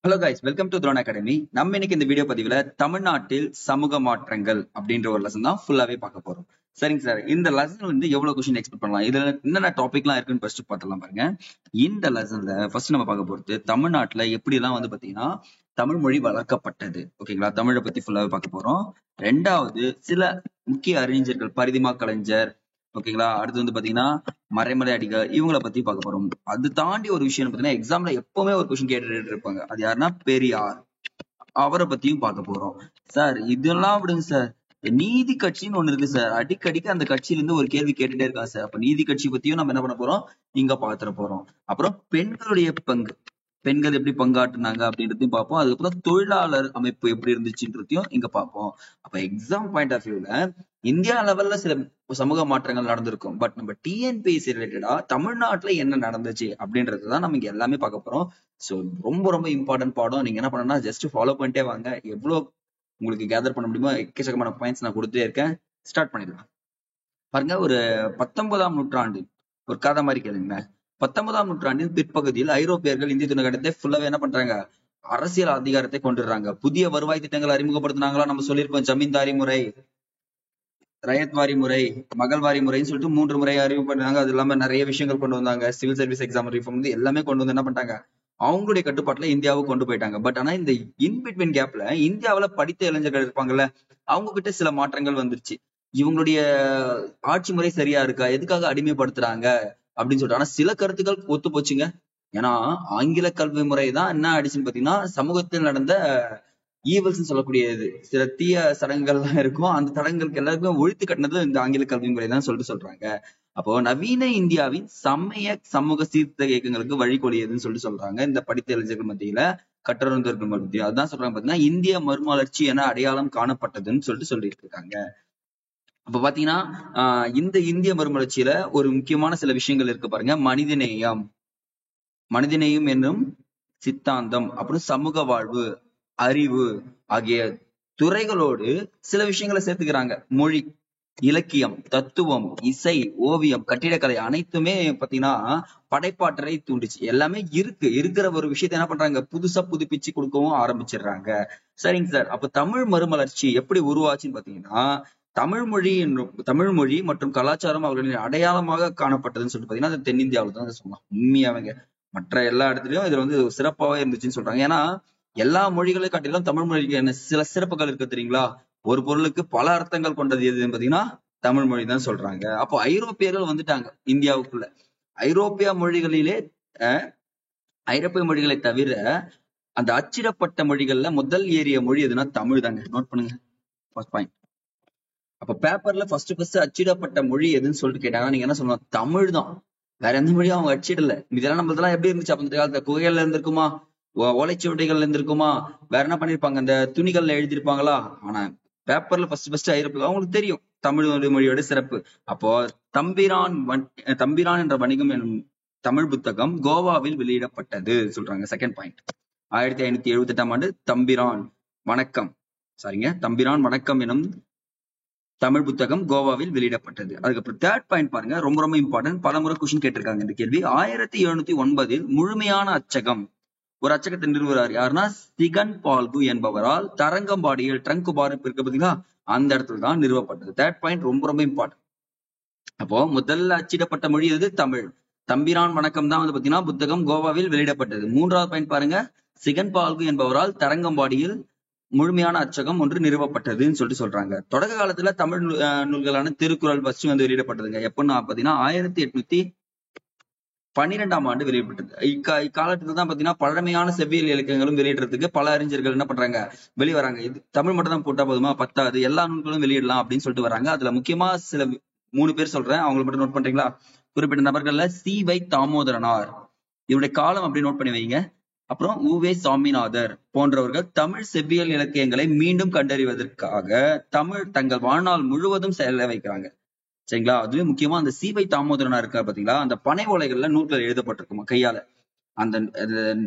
Hello guys, welcome to Throne Academy. நம்ம இன்னைக்கு இந்த வீடியோ பதிவுல தமிழ்நாட்டில் சமூக மாற்றங்கள் அப்படின்ற ஒரு லெசன் தான் ஃபுல்லாவே பார்க்க போறோம். சரிங்க சார், இந்த லெசன் வந்து எவ்வளவு கொஸ்டின் எக்ஸ்பெக்ட் பண்ணலாம், இதுல என்னென்ன டாபிக்லாம் இருக்குன்னு ஃபர்ஸ்ட் பார்த்துலாம் பாருங்க. இந்த லெசன்ல ஃபர்ஸ்ட் நம்ம பார்க்க போறது தமிழ்நாட்டுல எப்படி எல்லாம் வந்து பாத்தீங்கன்னா தமிழ் மொழி வளர்க்கப்பட்டது. ஓகேங்களா, தமிழை பத்தி ஃபுல்லாவே பார்க்க போறோம். ரெண்டாவது சில முக்கிய அறிஞர்கள், பரிதிமா கலைஞர், ஓகேங்களா, அடுத்து வந்து பாத்தீங்கன்னா மறைமலை அடிகள், இவங்களை பத்தி பார்க்க போறோம். அது தாண்டி ஒரு விஷயம் பாத்தீங்கன்னா எக்ஸாம்ல எப்பவுமே ஒரு கொஸ்டின் கேட்டுட்டு இருப்பாங்க, அது யாருன்னா பெரியார், அவரை பத்தியும் பார்க்க போறோம். சார் இதெல்லாம் விடுங்க சார், நீதி கட்சின்னு ஒண்ணு இருக்கு சார், அடிக்கடிக்கு அந்த கட்சியில இருந்து ஒரு கேள்வி கேட்டுட்டே இருக்காங்க சார். அப்ப நீதி கட்சி பத்தியும் நம்ம என்ன பண்ண போறோம், இங்க பாத்துற போறோம். அப்புறம் பெண்களுடைய பங்கு, பெண்கள் எப்படி பங்காற்றுனாங்க அப்படின்றதையும் பார்ப்போம். அதுக்கப்புறம் தொழிலாளர் அமைப்பு எப்படி இருந்துச்சுன்றதையும் இங்க பார்ப்போம். அப்ப எக்ஸாம் பாயிண்ட் ஆஃப் வியூல இந்தியா லெவல்ல சில சமூக மாற்றங்கள் நடந்திருக்கும். பட் நம்ம டிஎன்பிஎஸ்சி ரிலேட்டடா தமிழ்நாட்டுல என்ன நடந்துச்சு அப்படின்றதுதான் நம்ம இங்க எல்லாமே பார்க்க போறோம். சோ ரொம்ப ரொம்ப இம்பார்ட்டன்ட் பாடம். நீங்க என்ன பண்ணணும்னா ஜஸ்ட் ஃபாலோ பண்ணிட்டே வாங்க. எவ்வளவு உங்களுக்கு கேதர் பண்ண முடியுமோ எக்கச்சக்கமான பாயிண்ட்ஸ் நான் கொடுத்துட்டே இருக்கேன். ஸ்டார்ட் பண்ணிடலாம். பாருங்க, ஒரு 19ஆம் நூற்றாண்டு ஒரு கதை மாதிரி கேளுங்களேன். 19ஆம் நூற்றாண்டின் பிற்பகுதியில் ஐரோப்பியர்கள் இந்திய துணைக்கண்டத்தை ஃபுல்லாவே என்ன பண்றாங்க, அரசியல் அதிகாரத்தை கொண்டுடுறாங்க. புதிய வருவாய் திட்டங்களை அறிமுகப்படுத்தினாங்களா, நம்ம சொல்லியிருப்போம். ஜமீன்தாரி முறை, ரயத்வாரி முறை, மகள்வாரி முறைன்னு சொல்லிட்டு 3 முறை அறிமுகப்படுத்தாங்க. அது இல்லாம நிறைய விஷயங்கள் கொண்டு வந்தாங்க. சிவில் சர்வீஸ் எக்ஸாம் ரிஃபார்ம் வந்து எல்லாமே கொண்டு வந்து என்ன பண்ணிட்டாங்க, அவங்களுடைய கட்டுப்பாட்டுல இந்தியாவுக்கு கொண்டு போயிட்டாங்க. பட் ஆனா இந்த இன்பிட்வீன் கேப்ல இந்தியாவில படித்த இளைஞர்கள் இருப்பாங்கல்ல, அவங்க கிட்ட சில மாற்றங்கள் வந்துருச்சு. இவங்களுடைய ஆட்சி முறை சரியா இருக்கா, எதுக்காக அடிமைப்படுத்துறாங்க அப்படின்னு சொல்லிட்டு. ஆனா சில கருத்துக்கள் ஒத்து போச்சுங்க. ஏன்னா ஆங்கில கல்வி முறை தான் என்ன ஆயிடுச்சுன்னு பாத்தீங்கன்னா, சமூகத்தில் நடந்த ஈவல்ஸ் சொல்லக்கூடியது, சில தீய சடங்குகள்லாம் இருக்கும். அந்த சடங்குகளுக்கு எல்லாருக்குமே ஒழித்து கட்டினது இந்த ஆங்கில கல்வி முறை தான் சொல்லிட்டு சொல்றாங்க. அப்போ நவீன இந்தியாவின் சமய சமூக சீர்திருத்த இயக்கங்களுக்கு வழிகொலியதுன்னு சொல்லிட்டு சொல்றாங்க இந்த படித்த இளைஞர்கள் மத்தியில, கற்றறிந்தவர்கள் மத்தியில. அதான் சொல்றாங்க பாத்தீங்கன்னா இந்திய மறுமலர்ச்சி என அடையாளம் காணப்பட்டதுன்னு சொல்லிட்டு இருக்காங்க. அப்ப பாத்தீங்கன்னா இந்த இந்திய மறுமலர்ச்சியில ஒரு முக்கியமான சில விஷயங்கள் இருக்கு பாருங்க. மனிதநேயம், மனிதநேயம் என்னும் சித்தாந்தம், அப்புறம் சமூக வாழ்வு, அறிவு ஆகிய துறைகளோடு சில விஷயங்களை சேர்த்துக்கிறாங்க. மொழி, இலக்கியம், தத்துவம், இசை, ஓவியம், கட்டிடக்கலை அனைத்துமே பாத்தீங்கன்னா படைப்பாற்றலை தூண்டுச்சு. எல்லாமே இருக்கிற ஒரு விஷயத்த என்ன பண்றாங்க, புதுசா புதுப்பிச்சு கொடுக்கவும் ஆரம்பிச்சிடுறாங்க. சரிங்க சார், அப்ப தமிழ் மறுமலர்ச்சி எப்படி உருவாச்சுன்னு பாத்தீங்கன்னா, தமிழ் மொழி மற்றும் கலாச்சாரம் அவர்களின் அடையாளமாக காணப்பட்டதுன்னு சொல்லிட்டு பாத்தீங்கன்னா அது தென்னிந்தியாவில தான் சொல்லலாம். உண்மையாவங்க மற்ற எல்லா இடத்துலயும் இதுல வந்து சிறப்பாவே இருந்துச்சுன்னு சொல்றாங்க. ஏன்னா எல்லா மொழிகளை காட்டிலும் தமிழ் மொழிக்கு என்ன சில சிறப்புகள் இருக்கு தெரியுங்களா. ஒரு பொருளுக்கு பல அர்த்தங்கள் கொண்டது எதுன்னு பாத்தீங்கன்னா தமிழ் மொழி தான் சொல்றாங்க. அப்போ ஐரோப்பியர்கள் வந்துட்டாங்க இந்தியாவுக்குள்ள. ஐரோப்பிய மொழிகளிலே ஐரோப்பிய மொழிகளை தவிர அந்த அச்சிடப்பட்ட மொழிகள்ல முதல் ஏறிய மொழி எதுனா தமிழ் தாங்க. நோட் பண்ணுங்க, ஃபர்ஸ்ட் பாயிண்ட். அப்ப பேப்பர்ல ஃபர்ஸ்ட் அச்சிடப்பட்ட மொழி எதுன்னு சொல்லிட்டு கேட்டாங்கன்னா நீங்க என்ன சொல்லணும், தமிழ் தான். வேற எந்த மொழியும் அவங்க அச்சிடல. இதெல்லாம் நம்மளதெல்லாம் எப்படி இருந்துச்சு அப்ப இந்த காலத்துல, குகைகள்ல இருந்திருக்குமா, ஓலைச்சுவடிகள்ல இருந்திருக்குமா, வேற என்ன பண்ணிருப்பாங்க, அந்த துணிகள்ல எழுதிருப்பாங்களா. ஆனா பேப்பர்ல ஃபர்ஸ்ட் ஐரோப்பிய அவங்களுக்கு தெரியும் தமிழ் மொழியோட சிறப்பு. அப்போ தம்பிரான் என்ற வணிகம் எனும் தமிழ் புத்தகம் கோவாவில் வெளியிடப்பட்டது சொல்றாங்க. Second point. 1578ஆம் ஆண்டு தம்பிரான் வணக்கம் எனும் தமிழ் புத்தகம் கோவாவில் வெளியிடப்பட்டது. அதுக்கப்புறம் தேர்ட் பாயிண்ட் பாருங்க, ரொம்ப ரொம்ப இம்பார்ட்டன்ட். பலமுறை கொஸ்டின் கேட்டிருக்காங்க இந்த கேள்வி. 1709 முழுமையான அச்சகம், ஒரு அச்சகத்தை நிறுவுறாரு யாருன்னா சிகன் பால்கு என்பவரால் தரங்கம்பாடியில் ட்ரங்க் பார் இருக்கு பாத்தீங்களா, அந்த இடத்துல தான் நிறுவப்பட்டது. தேர்ட் பாயிண்ட் ரொம்ப ரொம்ப இம்பார்ட்டன்ட். அப்போ முதல்ல அச்சிடப்பட்ட மொழி எது, தமிழ். தம்பிரான் வணக்கம் தான் வந்து பாத்தீங்கன்னா புத்தகம் கோவாவில் வெளியிடப்பட்டது. மூன்றாவது பாயிண்ட் பாருங்க, சிகன் பால்கு என்பவரால் தரங்கம்பாடியில் முழுமையான அச்சகம் ஒன்று நிறுவப்பட்டதுன்னு சொல்லிட்டு சொல்றாங்க. தொடக்க காலத்துல தமிழ் நூல்களான திருக்குறள் ஃபர்ஸ்ட் வந்து வெளியிடப்பட்டதுங்க. எப்பன்னா பாத்தீங்கன்னா 1812ஆம் ஆண்டு வெளியிடப்பட்டது. இக்காலத்துல தான் பாத்தீங்கன்னா பழமையான செவ்வியல் இலக்கியங்களும் வெளியிடுறதுக்கு பல அறிஞர்கள் என்ன பண்றாங்க, வெளிவராங்க. இது தமிழ் மட்டும் தான் போட்டா போதுமா, பத்தாது, எல்லா நூல்களும் வெளியிடலாம் அப்படின்னு சொல்லிட்டு வராங்க. அதுல முக்கியமா சில 3 பேர் சொல்றேன், அவங்களை மட்டும் நோட் பண்றீங்களா. குறிப்பிட்ட நபர்கள்ல சி.வை. தாமோதரனார், இவருடைய காலம் அப்படி நோட் பண்ணி வைங்க. அப்புறம் உ.வே. சாமிநாதர் போன்றவர்கள் தமிழ் செவ்வியல் இலக்கியங்களை மீண்டும் கண்டறிவதற்காக தங்கள் வாழ்நாள் முழுவதும் செலவு வைக்கிறாங்க. சரிங்களா. அதுவே முக்கியமா அந்த சி.வை. தாமோதரனார் இருக்கா பாத்தீங்களா, அந்த பனை ஓலைகள்ல நூல்கள் எழுதப்பட்டிருக்குமா கையால. அந்த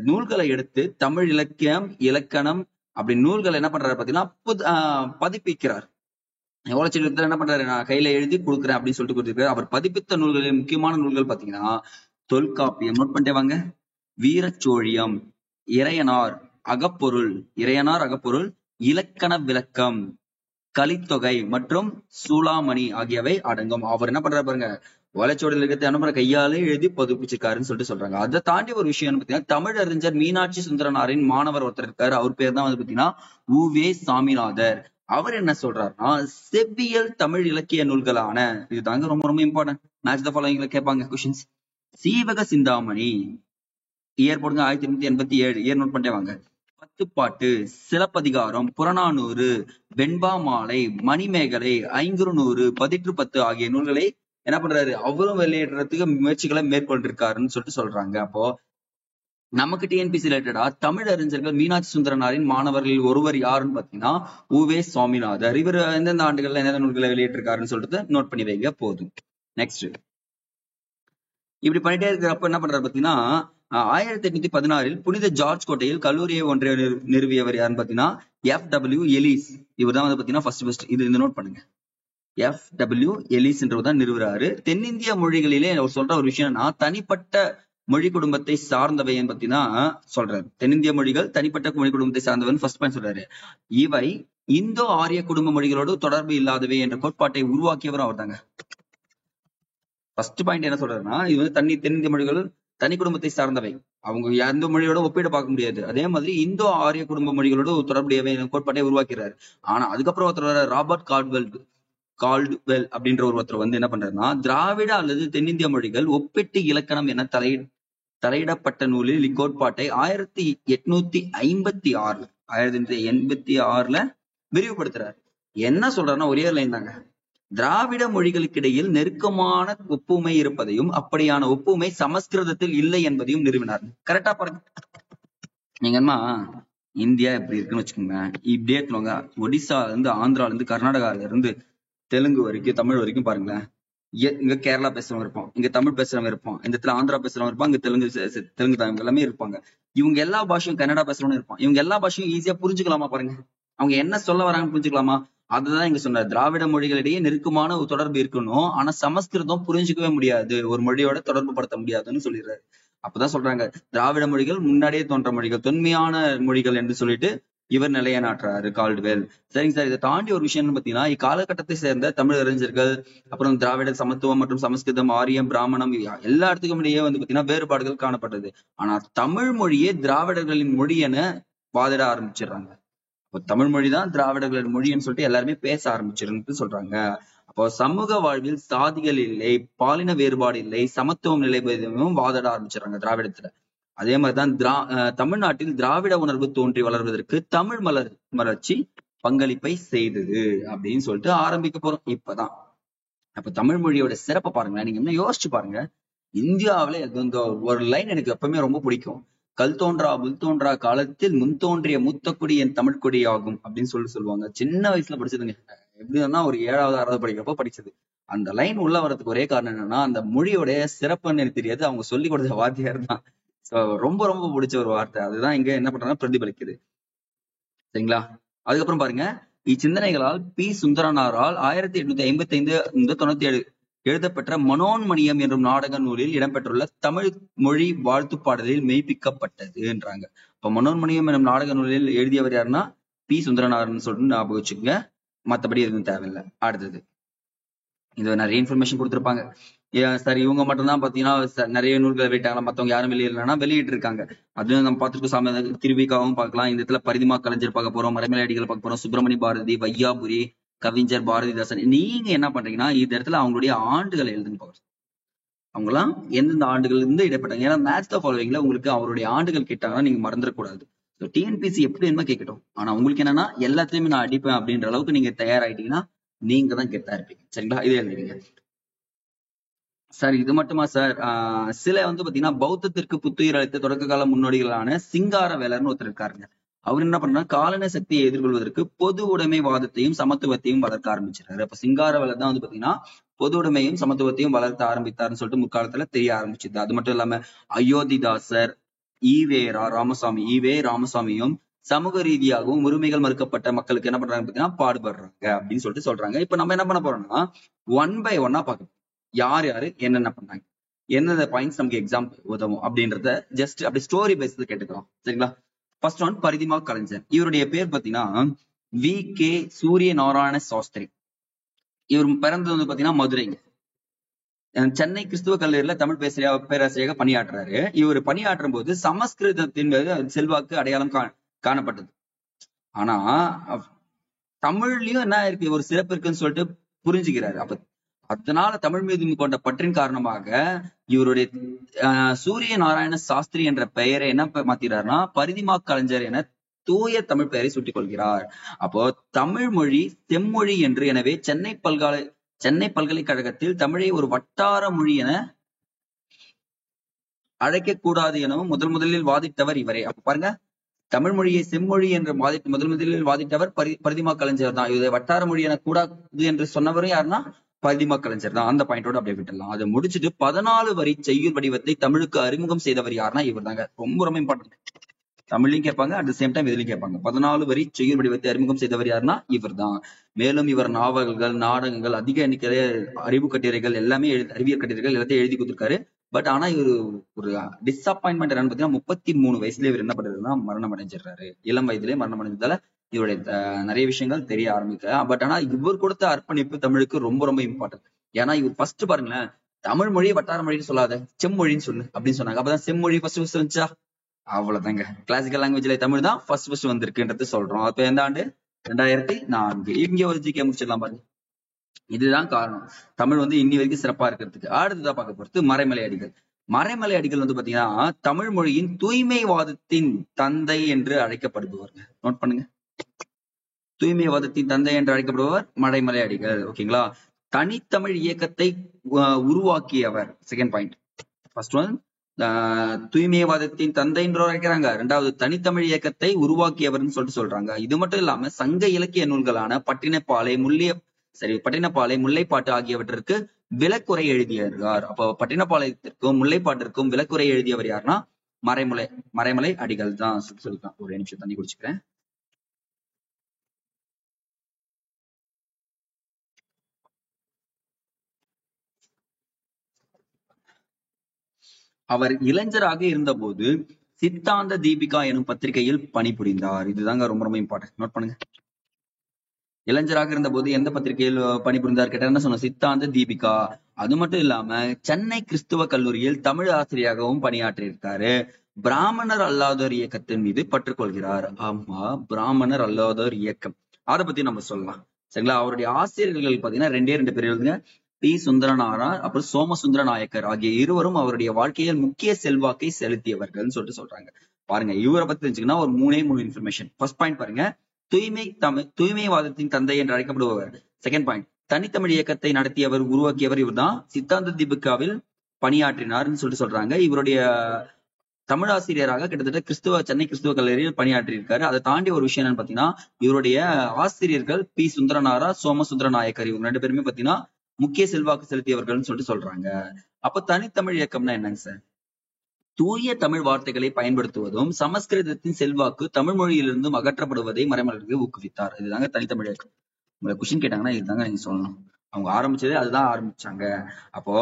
நூல்களை எடுத்து தமிழ் இலக்கியம், இலக்கணம் அப்படி நூல்களை என்ன பண்றாரு பாத்தீங்கன்னா பதிப்பிக்கிறார். ஓலைச்சுவடில என்ன பண்றாரு, நான் கையில எழுதி கொடுக்குறேன் அப்படின்னு சொல்லிட்டு கொடுத்துருக்காரு. அவர் பதிப்பித்த நூல்களில் முக்கியமான நூல்கள் பாத்தீங்கன்னா தொல்காப்பியம், நோட் பண்ணிட்டே வாங்க, வீரச்சோழியம், இறையனார், அகப்பொருள், இறையனார் அகப்பொருள், இலக்கண விளக்கம், கலித்தொகை மற்றும் சூளாமணி ஆகியவை அடங்கும். அவர் என்ன பண்றாரு பாருங்க, ஓலைச்சுவடியில் இருக்கிறது அனுப்புற கையாலே எழுதி பதிப்பிச்சிருக்காருன்னு சொல்றாங்க. அதை தாண்டி ஒரு விஷயம் பாத்தீங்கன்னா, தமிழ் அறிஞர் மீனாட்சி சுந்தரனாரின் மாணவர் ஒருத்தர் இருக்காரு. அவர் பேர் தான் வந்து பாத்தீங்கன்னா உவே சாமிநாதர். அவர் என்ன சொல்றாருன்னா, செவ்வியல் தமிழ் இலக்கிய நூல்களான, இதுதாங்க ரொம்ப ரொம்ப இம்பார்ட்டன்ட், மேட்ச் த ஃபாலோயிங்ல கேட்பாங்க கொஸ்டின்ஸ். சீவக சிந்தாமணி, இயர் போடுங்க 1887, இயர் நோட் பண்ணிட்டே வாங்க. பத்துப்பாட்டு, சிலப்பதிகாரம், புறநானூறு, வெண்பா மாலை, மணிமேகலை, ஐங்குறுநூறு, பதிற்று பத்து ஆகிய நூல்களை என்ன பண்றாரு, அவரும் வெளியிடுறதுக்கு முயற்சிகளை மேற்கொண்டிருக்காருன்னு சொல்றாங்க. அப்போ நமக்கு டிஎன்பிசி ரிலேட்டடா தமிழ் அறிஞர்கள் மீனாட்சி சுந்தரனாரின் மாணவர்கள் ஒருவர் யாருன்னு பாத்தீங்கன்னா உவே சுவாமிநாதர். இவர் எந்தெந்த ஆண்டுகள்ல எந்தெந்த நூல்களை வெளியிட்டிருக்காருன்னு சொல்லிட்டு நோட் பண்ணி வைங்க போதும். நெக்ஸ்ட், இப்படி பண்ணிட்டே இருக்கிறப்ப என்ன பண்றாரு பாத்தீங்கன்னா, 1816 புனித ஜார்ஜ் கோட்டையில் கல்லூரியை ஒன்றை நிறுவியவர் யாருன்னு பாத்தீங்கன்னா FW எலிஸ். இவர் தான் வந்து பாத்தீங்கன்னா ஃபர்ஸ்ட் இது இந்த நோட் பண்ணுங்க. FW எலிஸ்ன்றவர் தான் நிறுவுறாரு. தென்னிந்திய மொழிகளிலே அவர் சொல்ற ஒரு விஷயம்னா, தனிப்பட்ட மொழி குடும்பத்தை சார்ந்தவை பத்தினா சொல்றாரு. தென்னிந்திய மொழிகள் தனிப்பட்ட மொழி குடும்பத்தை சார்ந்தவன் ஃபர்ஸ்ட் பாயிண்ட் சொல்றாரு. இவை இந்தோ ஆரிய குடும்ப மொழிகளோடு தொடர்பு இல்லாதவை என்ற கோட்பாட்டை உருவாக்கியவர் அவர் தாங்க. ஃபர்ஸ்ட் பாயிண்ட் என்ன சொல்றாருன்னா, இது வந்து தென்னிந்திய மொழிகள் தனி குடும்பத்தை சார்ந்தவை, அவங்க எந்த மொழியோட ஒப்பீடு பார்க்க முடியாது. அதே மாதிரி இந்தோ ஆரிய குடும்ப மொழிகளோடு தொடர்புடையவை கோட்பாட்டை உருவாக்கிறாரு. ஆனா அதுக்கப்புறம் ஒருத்தர் ராபர்ட் கால்டுவெல் அப்படின்ற ஒருத்தர் வந்து என்ன பண்றாருன்னா, திராவிட அல்லது தென்னிந்திய மொழிகள் ஒப்பிட்டு இலக்கணம் என தலையிடப்பட்ட நூலில் இக்கோட்பாட்டை 1886 விரிவுபடுத்துறாரு. என்ன சொல்றாருன்னா, ஒரே லைன் தாங்க, திராவிட மொழிகளுக்கிடையில் நெருக்கமான ஒப்புமை இருப்பதையும் அப்படியான ஒப்புமை சமஸ்கிருதத்தில் இல்லை என்பதையும் நிறுவினார். கரெக்டா பாருங்க. நீங்கம்மா இந்தியா எப்படி இருக்குன்னு வச்சுக்கோங்க, இப்படியே எடுத்துவாங்க. ஒடிசால இருந்து, ஆந்திரால இருந்து, கர்நாடகால இருந்து தெலுங்கு வரைக்கும், தமிழ் வரைக்கும் பாருங்களேன். இங்க கேரளா பேசுறவங்க இருப்போம், இங்க தமிழ் பேசுறவங்க இருப்போம், இந்த இடத்துல ஆந்திரா பேசுறவங்க இருப்பாங்க, இங்க தெலுங்கு தமிழ் எல்லாமே இருப்பாங்க. இவங்க எல்லா பாஷையும், கன்னடா பேசுறவங்க இருப்பான். இவங்க எல்லா பாஷையும் ஈஸியா புரிஞ்சுக்கலாமா பாருங்க, அவங்க என்ன சொல்ல வராங்கன்னு புரிஞ்சுக்கலாமா? அதுதான் இங்க சொன்னார். திராவிட மொழிகளிடையே நெருக்கமான ஒரு தொடர்பு இருக்கணும், ஆனா சமஸ்கிருதம் புரிஞ்சுக்கவே முடியாது, ஒரு மொழியோட தொடர்பு படுத்த முடியாதுன்னு சொல்லிடுறாரு. அப்பதான் சொல்றாங்க, திராவிட மொழிகள் முன்னாடியே தோன்ற மொழிகள், தொன்மையான மொழிகள் என்று சொல்லிட்டு இவர் நிலையநாட்டுறாரு கால்டுவெல். சரிங்க சார், இதை தாண்டி ஒரு விஷயம் பாத்தீங்கன்னா, இக்காலகட்டத்தை சேர்ந்த தமிழ் அறிஞர்கள், அப்புறம் திராவிட சமத்துவம் மற்றும் சமஸ்கிருதம், ஆரியம், பிராமணம் எல்லா இடத்துக்கும் இடையே வந்து பாத்தீங்கன்னா வேறுபாடுகள் காணப்பட்டது. ஆனா தமிழ் மொழியே திராவிடர்களின் மொழி என வாதிட ஆரம்பிச்சிடுறாங்க. தமிழ் மொழிதான் திராவிடர்களின் மொழின்னு சொல்லிட்டு எல்லாருமே பேச ஆரம்பிச்சிருந்து சொல்றாங்க. அப்போ சமூக வாழ்வில் சாதிகள் இல்லை, பாலின வேறுபாடு இல்லை, சமத்துவம் நிலைபெறும் வாதிட ஆரம்பிச்சிடறாங்க திராவிடத்துல. அதே மாதிரிதான் தமிழ்நாட்டில் திராவிட உணர்வு தோன்றி வளர்வதற்கு தமிழ் மலர்ச்சி பங்களிப்பை செய்தது அப்படின்னு சொல்லிட்டு ஆரம்பிக்க போறோம் இப்பதான். அப்ப தமிழ் மொழியோட சிறப்பை பாருங்களேன், நீங்க என்ன யோசிச்சு பாருங்க. இந்தியாவில இந்த ஒரு லைன் எனக்கு எப்பவுமே ரொம்ப பிடிக்கும். கல் தோன்றா முள் தோன்றா காலத்தில் முன் தோன்றிய மூத்த குடி என் தமிழ் கொடி ஆகும் அப்படின்னு சொல்லுவாங்க. சின்ன வயசுல படிச்சதுங்க, எப்படின்னா ஒரு 7வது 6வது படிக்கிறப்ப படிச்சது. அந்த லைன் உள்ள வர்றதுக்கு ஒரே காரணம் என்னன்னா, அந்த மொழியோடைய சிறப்புன்னு எனக்கு தெரியாது, அவங்க சொல்லி கொடுத்த வாத்தியார் தான். ரொம்ப ரொம்ப பிடிச்ச ஒரு வார்த்தை, அதுதான் இங்க என்ன பண்றாங்க பிரதிபலிக்குது. சரிங்களா? அதுக்கப்புறம் பாருங்க, இச்சிந்தனைகளால் பி சுந்தரனாரால் 1855-97 எழுதப்பெற்ற மனோன்மணியம் என்றும் நாடக நூலில் இடம்பெற்றுள்ள தமிழ் மொழி வாழ்த்து பாடலில் மெய்ப்பிக்கப்பட்டதுன்றாங்க. இப்ப மனோன்மணியம் என்னும் நாடக நூலில் எழுதியவர் யாருன்னா பி சுந்தரனார்னு சொல்லிட்டு ஞாபகம் வச்சுக்கோங்க, மற்றபடி எதுவும் தேவையில்லை. அடுத்தது, இது நிறைய இன்ஃபர்மேஷன் கொடுத்துருப்பாங்க. சரி, இவங்க மட்டும்தான் பாத்தீங்கன்னா நிறைய நூல்களை வெளியிட்டாங்க, மத்தவங்க யாரும் வெளியிடலன்னா வெளியிட்டு இருக்காங்க. அதுவும் நம்ம பார்த்துட்டு சாமி திருவிக்காவும் பார்க்கலாம். இந்த இடத்துல பரிதிமா கலைஞர் பார்க்க போறோம், மறைமலையடிகள் பார்க்க போறோம், சுப்பிரமணிய பாரதி, வையாபுரி, கவிஞர் பாரதிதாசன். நீங்க என்ன பண்றீங்கன்னா, இந்த இடத்துல அவங்களுடைய ஆண்டுகளை எழுதுன்னு பாக்குறோம். அவங்கலாம் எந்தெந்த ஆண்டுகள் இருந்து இடைப்பட்டாங்க. ஏன்னா மேட்ச் த ஃபாலோவிங்ல உங்களுக்கு அவருடைய ஆண்டுகள் கேட்டாங்கன்னா நீங்க மறந்துடக்கூடாது. டிஎன்பிசி எப்படி என்ன கேட்கட்டும், ஆனா உங்களுக்கு என்னன்னா எல்லாத்தையுமே நான் அடிப்பேன் அப்படின்ற அளவுக்கு நீங்க தயாராயிட்டீங்கன்னா நீங்க தான் கெத்தா இருப்பீங்க. சரிங்களா? இதே எழுதுவீங்க சார். இது மட்டுமா சார், சில வந்து பாத்தீங்கன்னா பௌத்தத்திற்கு புத்துயிர் அளித்த தொடக்க கால முன்னோடிகளான சிங்காரவேலர்னு ஒருத்தர் இருக்காருங்க. அவர் என்ன பண்றாரு, காலன சக்தியை எதிர்கொள்வதற்கு பொது உடைமைவாதத்தையும் சமத்துவத்தையும் வளர்க்க ஆரம்பிச்சிருக்காரு. அப்ப சிங்காரவேலர் தான் வந்து பாத்தீங்கன்னா பொது உடைமையும் சமத்துவத்தையும் வளர்த்த ஆரம்பித்தாருன்னு சொல்லிட்டு முற்காலத்துல தெரிய ஆரம்பிச்சுது. அது மட்டும் இல்லாம அயோத்திதாசர், ஈவே ராமசாமியும் சமூக ரீதியாகவும் உரிமைகள் மறுக்கப்பட்ட மக்களுக்கு என்ன பண்றாங்க பாத்தீங்கன்னா பாடுபடுறாங்க அப்படின்னு சொல்லிட்டு சொல்றாங்க. இப்ப நம்ம என்ன பண்ண போறோம்னா 1 by 1 பார்க்கணும், யார் யாரு என்னென்ன பண்ணாங்க, எந்தெந்த பாயிண்ட்ஸ் நமக்கு எக்ஸாம் உதவும் அப்படின்றத ஜஸ்ட் அப்படி ஸ்டோரி பேஸ்ல கேட்டுக்கிறோம். சரிங்களா? ஃபர்ஸ்ட் ஒன் பரிதிமா கலைஞர். இவருடைய பேர் பாத்தீங்கன்னா வி.கே. சூரிய நாராயண சாஸ்திரி. இவர் பிறந்தது வந்து பாத்தீங்கன்னா மதுரைங்க. சென்னை கிறிஸ்துவ கல்லூரியில தமிழ் பேராசிரியராக பணியாற்றுறாரு. இவர் பணியாற்றும் போது சமஸ்கிருதத்தின் மீது செல்வாக்கு அடையாளம் காணப்பட்டது. ஆனா தமிழ்லயும் என்ன இருக்கு, ஒரு சிறப்பு இருக்குன்னு சொல்லிட்டு புரிஞ்சுக்கிறாரு. அப்ப அதனால தமிழ் மீது கொண்ட பற்றின் காரணமாக இவருடைய சூரிய நாராயண சாஸ்திரி என்ற பெயரை என்ன மாத்திறாருன்னா பரிதிமா கலைஞர் என தூய தமிழ் பெயரை சூட்டிக் கொள்கிறார். அப்போ தமிழ் மொழி செம்மொழி என்று, எனவே சென்னை பல்கலைக்கழகத்தில் தமிழை ஒரு வட்டார மொழி என அழைக்கக்கூடாது எனவும் முதலில் வாதிட்டவர் இவரே. அப்ப பாருங்க, தமிழ் மொழியை செம்மொழி என்று முதலில் வாதிட்டவர் பரிதிமா கலைஞர் தான். இதை வட்டார மொழி என கூடாது என்று சொன்னவரும் யாருன்னா பரிதிமா கலைஞர் தான். அந்த பாயிண்டோட அப்படியே விட்டுடலாம். அதை முடிச்சுட்டு 14 வரி செய்யுள் வடிவத்தை தமிழுக்கு அறிமுகம் செய்தவர் யாருன்னா இவர் தாங்க. ரொம்ப ரொம்ப இம்பார்ட்டன்ட். தமிழ்லையும் கேட்பாங்க, அட் த சேம் டைம் இதுலயும் கேட்பாங்க. 14 வரி செய்யுள் வடிவத்தை அறிமுகம் செய்தவர் யாருன்னா இவர் தான். மேலும் இவர் நாவல்கள், நாடகங்கள், அதிக எண்ணிக்கையில அறிவு கட்டுரைகள் எல்லாமே அறிவியல் கட்டுரைகள் எல்லாத்தையும் எழுதி கொடுத்திருக்காரு. பட் ஆனா இவர் ஒரு டிஸப்பாயின்மெண்ட் என்னன்னு பாத்தீங்கன்னா 33 வயசுல இவர் என்ன பண்றாருன்னா மரணம் அடைஞ்சிடுறாரு. இளம் வயதிலே மரணம் அடைஞ்சதால இவருடைய நிறைய விஷயங்கள் தெரிய ஆரம்பிக்கல. பட் ஆனா இவர் கொடுத்த அர்ப்பணிப்பு தமிழுக்கு ரொம்ப ரொம்ப இம்பார்ட்டன்ட். ஏன்னா இவர் ஃபர்ஸ்ட் பாருங்களேன், தமிழ் மொழி வட்டார மொழின்னு சொல்லாத, செம்மொழின்னு சொல்லு அப்படின்னு சொன்னாங்க. அப்பதான் செம்மொழி ஃபர்ஸ்ட் வந்துச்சா? அவ்வளவுதாங்க. கிளாசிக்கல் லாங்குவேஜ்ல தமிழ் தான் ஃபர்ஸ்ட் வந்திருக்குன்றது சொல்றோம். அப்ப எந்த ஆண்டு? 2004. இங்க ஒரு ஜிகே முடிச்சிடலாம் பாருங்க. இதுதான் காரணம் தமிழ் வந்து இன்னி வரைக்கும் சிறப்பா இருக்கிறதுக்கு. அடுத்ததான் பார்க்க போறது மறைமலை அடிகள். மறைமலை அடிகள் வந்து பாத்தீங்கன்னா தமிழ் மொழியின் தூய்மைவாதத்தின் தந்தை என்று அழைக்கப்படுபவர்ங்க. நோட் பண்ணுங்க, தூய்மைவாதத்தின் தந்தை என்று அழைக்கப்படுபவர் மறைமலை அடிகள். ஓகேங்களா? தனித்தமிழ் இயக்கத்தை உருவாக்கியவர். Second point. ஃபர்ஸ்ட் ஒன் தூய்மைவாதத்தின் தந்தை என்று அழைக்கிறாங்க. இரண்டாவது தனித்தமிழ் இயக்கத்தை உருவாக்கியவர்னு சொல்றாங்க. இது மட்டும் இல்லாம சங்க இலக்கிய நூல்களான பட்டினப்பாலை, முல்லைப்பாட்டு ஆகியவற்றிற்கு விளக்குரை எழுதியிருக்கார். அப்போ பட்டினப்பாளையத்திற்கும் முல்லைப்பாட்டிற்கும் விளக்குரை எழுதியவர் யாருன்னா மறைமலை அடிகள் தான் சொல்லிக்கலாம். ஒரு நிமிஷம் தண்ணி குடிச்சுக்கிறேன். அவர் இளைஞராக இருந்தபோது சித்தாந்த தீபிகா எனும் பத்திரிகையில் பணிபுரிந்தார். இதுதாங்க ரொம்ப ரொம்ப இம்பார்ட்டன்ட். நோட் பண்ணுங்க. இளைஞராக இருந்த போது எந்த பத்திரிகையில் பணிபுரிந்தார் கேட்டா என்ன சொன்ன? சித்தாந்த தீபிகா. அது மட்டும் இல்லாம சென்னை கிறிஸ்துவ கல்லூரியில் தமிழ் ஆசிரியராகவும் பணியாற்றியிருக்காரு. பிராமணர் அல்லாதோர் இயக்கத்தின் மீது பற்றுக்கொள்கிறார். ஆமா, பிராமணர் அல்லாதோர் இயக்கம், அதை பத்தி நம்ம சொல்லலாம். சரிங்களா? அவருடைய ஆசிரியர்கள் பாத்தீங்கன்னா 2 பேர் எழுதுங்க. டி. சுந்தரனாரார் அப்புறம் சோமசுந்தர நாயக்கர் ஆகிய இருவரும் அவருடைய வாழ்க்கையில் முக்கிய செல்வாக்கை செலுத்தியவர்கள் சொல்றாங்க. பாருங்க, இவரை பத்தி தெரிஞ்சுக்கன்னா ஒரு 3 இன்ஃபர்மேஷன். ஃபர்ஸ்ட் பாயிண்ட் பாருங்க, தூய்மைவாதத்தின் தந்தை என்று அழைக்கப்படுபவர். செகண்ட் பாயிண்ட், தனித்தமிழ் இயக்கத்தை நடத்தியவர், உருவாக்கியவர் இவர் தான். சித்தாந்த தீபிகாவில் பணியாற்றினார்னு சொல்றாங்க. இவருடைய தமிழாசிரியராக கிட்டத்தட்ட சென்னை கிறிஸ்துவ கல்லூரியில் பணியாற்றி இருக்காரு. அதை தாண்டி ஒரு விஷயம் என்னன்னு பாத்தீங்கன்னா இவருடைய ஆசிரியர்கள் பி. சுந்தரனாரா, சோமசுந்தர நாயக்கர், இவங்க 2 பேருமே பாத்தீங்கன்னா முக்கிய செல்வாக்கு செலுத்தியவர்கள் சொல்றாங்க. அப்ப தனித்தமிழ் இயக்கம்னா என்னங்க சார்? தூய தமிழ் வார்த்தைகளை பயன்படுத்துவதும் சமஸ்கிருதத்தின் செல்வாக்கு தமிழ் மொழியிலிருந்தும் அகற்றப்படுவதை மறைமலருக்கு ஊக்குவித்தார். இதுதாங்க தனித்தமிழ் இயக்கம். உங்களை கொஸ்டின் கேட்டாங்கன்னா இதுதாங்க நீங்க சொல்லணும். அவங்க ஆரம்பிச்சதே அதுதான் ஆரம்பிச்சாங்க. அப்போ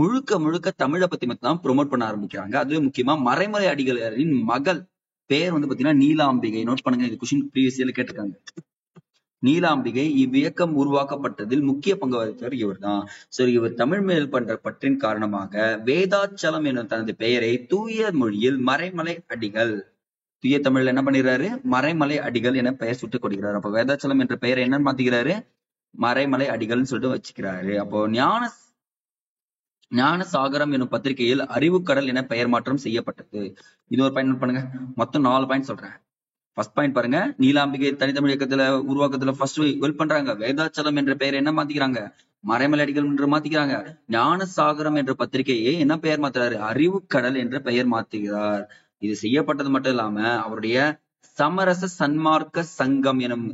முழுக்க தமிழை பத்தி மட்டும் தான் ப்ரொமோட் பண்ண ஆரம்பிக்கிறாங்க. அது முக்கியமா மறைமலை அடிகளின் மகள் பேர் வந்து பாத்தீங்கன்னா நீலாம்பிகை. நோட் பண்ணுங்க, இது கொஸ்டின் ப்ரீவியஸ் இயர்ல கேட்டிருக்காங்க. நீலாம்பிகை இவ்வியக்கம் உருவாக்கப்பட்டதில் முக்கிய பங்கு வகித்தவர் இவர் தான். சரி, இவர் தமிழ் மேல் பண்ற பற்றின் காரணமாக வேதாச்சலம் எனும் தனது பெயரை தூய மொழியில் மறைமலை அடிகள், தூய தமிழ்ல என்ன பண்ணிடுறாரு? மறைமலை அடிகள் என பெயர் சுட்டுக் கொடுக்கிறார். அப்ப வேதாச்சலம் என்ற பெயரை என்னன்னு மாத்திக்கிறாரு? மறைமலை அடிகள்னு சொல்லிட்டு வச்சுக்கிறாரு. அப்போ ஞான சாகரம் எனும் பத்திரிகையில் அறிவுக்கடல் என பெயர் மாற்றம் செய்யப்பட்டது. இது ஒரு பாயிண்ட் பண்ணுங்க. மொத்தம் 4 பாயிண்ட் சொல்றேன். ஃபர்ஸ்ட் பாயிண்ட் பாருங்க, நீலாம்பிகை தனித்தமிழ் இயக்கத்துல உருவாக்கத்துல ஃபர்ஸ்ட் ஹெல்ப் பண்றாங்க. வேதாச்சலம் என்ற பெயர் என்ன மாத்திக்கிறாங்க? மறைமலை அடிகள் என்று மாத்திக்கிறாங்க. ஞான சாகரம் என்ற பத்திரிகையை என்ன பெயர் மாத்துறாரு? அறிவுக்கடல் என்ற பெயர் மாத்துகிறார். இது செய்யப்பட்டது மட்டும் இல்லாம அவருடைய சமரச சன்மார்க்க சங்கம் எனும்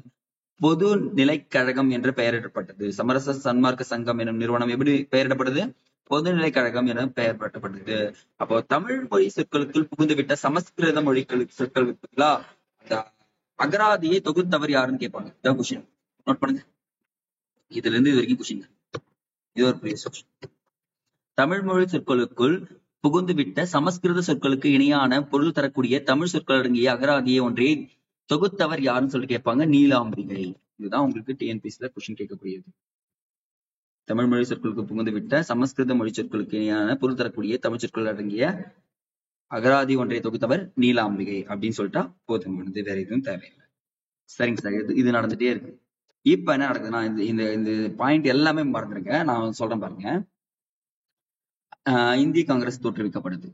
பொது நிலைக்கழகம் என்று பெயரிடப்பட்டது. சமரச சன்மார்க்க சங்கம் எனும் நிறுவனம் எப்படி பெயரிடப்பட்டது? பொதுநிலை கழகம் என பெயர்பட்டப்பட்டது. அப்போ தமிழ் மொழி சொற்களுக்குள் புகுந்துவிட்ட சமஸ்கிருத மொழி சொற்களுக்குங்களா அகராதியை தொகுத்தவர் யாருன்னு கேட்பாங்க. இதான் கொஸ்டின். நோட் பண்ணுங்க, இதுல இருந்து இது வரைக்கும் கொஸ்டின். இது ஒரு பெரிய கொஸ்டின். தமிழ் மொழி சொற்களுக்குள் புகுந்து விட்ட சமஸ்கிருத சொற்களுக்கு இணையான பொருள் தரக்கூடிய தமிழ் சொற்கள் அடங்கிய அகராதியை ஒன்றை தொகுத்தவர் யாருன்னு சொல்லி கேட்பாங்க. நீலாம்பிகை. இதுதான் உங்களுக்கு டிஎன்பிஎஸ்சில கொஸ்டின் கேட்கக்கூடியது. தமிழ் மொழி சொற்களுக்கு புகுந்து விட்ட சமஸ்கிருத மொழி சொற்களுக்கு இணையான பொருள் தரக்கூடிய தமிழ் சொற்கள் அடங்கிய அகராதி ஒன்றை தொகுத்தவர் நீலாம்பிகை அப்படின்னு சொல்லிட்டா போதுமானது, வேற எதுவும் தேவையில்லை. சரிங்க சார், இது நடந்துட்டே இருக்கு. இப்ப என்ன நடக்குதுன்னா, இந்த இந்த பாயிண்ட் எல்லாமே மறந்துருங்க, நான் சொல்றேன் பாருங்க. இந்திய காங்கிரஸ் தோற்றுவிக்கப்படுது.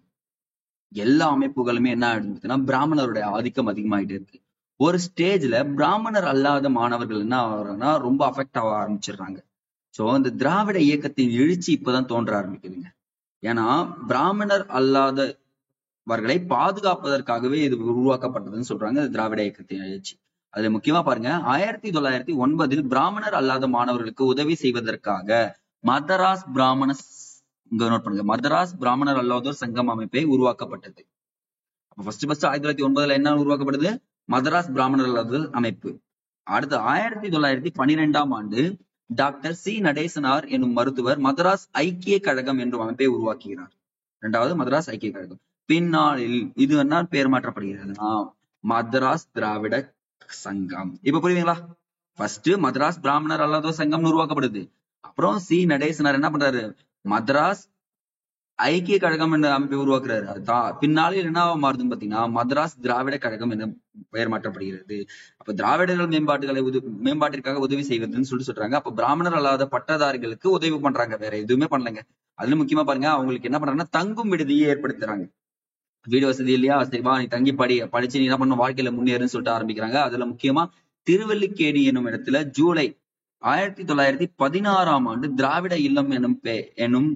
எல்லா அமைப்புகளுமே என்ன ஆயிடுச்சுன்னா பிராமணருடைய ஆதிக்கம் அதிகமாயிட்டு இருக்கு. ஒரு ஸ்டேஜ்ல பிராமணர் அல்லாத மாணவர்கள் என்ன ஆகுறாங்கன்னா ரொம்ப அஃபெக்ட் ஆக ஆரம்பிச்சிடுறாங்க. சோ இந்த திராவிட இயக்கத்தின் எழுச்சி இப்பதான் தோன்ற ஆரம்பிக்குதுங்க. ஏன்னா பிராமணர் அல்லாதவர்களை பாதுகாப்பதற்காகவே இது உருவாக்கப்பட்டதுன்னு சொல்றாங்க திராவிட இயக்கத்தின் எழுச்சி. அதுல முக்கியமா பாருங்க, 1909 பிராமணர் அல்லாத மாணவர்களுக்கு உதவி செய்வதற்காக மதராஸ் பிராமணர் அல்லாதோர் சங்கம் அமைப்பை உருவாக்கப்பட்டது. அப்ப ஃபர்ஸ்ட் 1909 என்ன உருவாக்கப்படுது? மதராஸ் பிராமணர் அல்லாதோர் அமைப்பு. அடுத்து 1912ஆம் ஆண்டு டாக்டர் சி நடேசனார் எனும் மருத்துவர் மதராஸ் ஐக்கிய கழகம் என்ற அமைப்பை உருவாக்குகிறார். இரண்டாவது மதராஸ் ஐக்கிய கழகம். பின்னாளில் இது என்ன பெயர் மாற்றப்படுகிறதுனா மதராஸ் திராவிட சங்கம். இப்ப புரியுதுங்களா? ஃபர்ஸ்ட் மதராஸ் பிராமணர் அல்லாதோர் சங்கம்னு உருவாக்கப்படுது. அப்புறம் சி நடேசனார் என்ன பண்றாரு? மதராஸ் ஐக்கிய கழகம் என்ற அமைப்பை உருவாக்குறாரு. பின்னாளில் என்ன மாறுதுன்னு பாத்தீங்கன்னா மதராஸ் திராவிட கழகம் என பெயர் மாற்றப்படுகிறது. அப்ப திராவிடர்கள் மேம்பாட்டிற்காக உதவி செய்வதுன்னு சொல்றாங்க. அப்ப பிராமணர் அல்லாத பட்டதாரிகளுக்கு உதவி பண்றாங்க, வேற எதுவுமே பண்ணலங்க. அதுல முக்கியமா பாருங்க, அவங்களுக்கு என்ன பண்றாங்கன்னா தங்கும் விடுதியை ஏற்படுத்துறாங்க. வீடு வசதி இல்லையா, சரிவா நீ தங்கி படிச்சு நீ என்ன பண்ண வாழ்க்கையில முன்னேறுன்னு சொல்லிட்டு ஆரம்பிக்கிறாங்க. அதுல முக்கியமா திருவல்லிக்கேணி என்னும் இடத்துல ஜூலை 1916ஆம் ஆண்டு திராவிட இல்லம் எனும்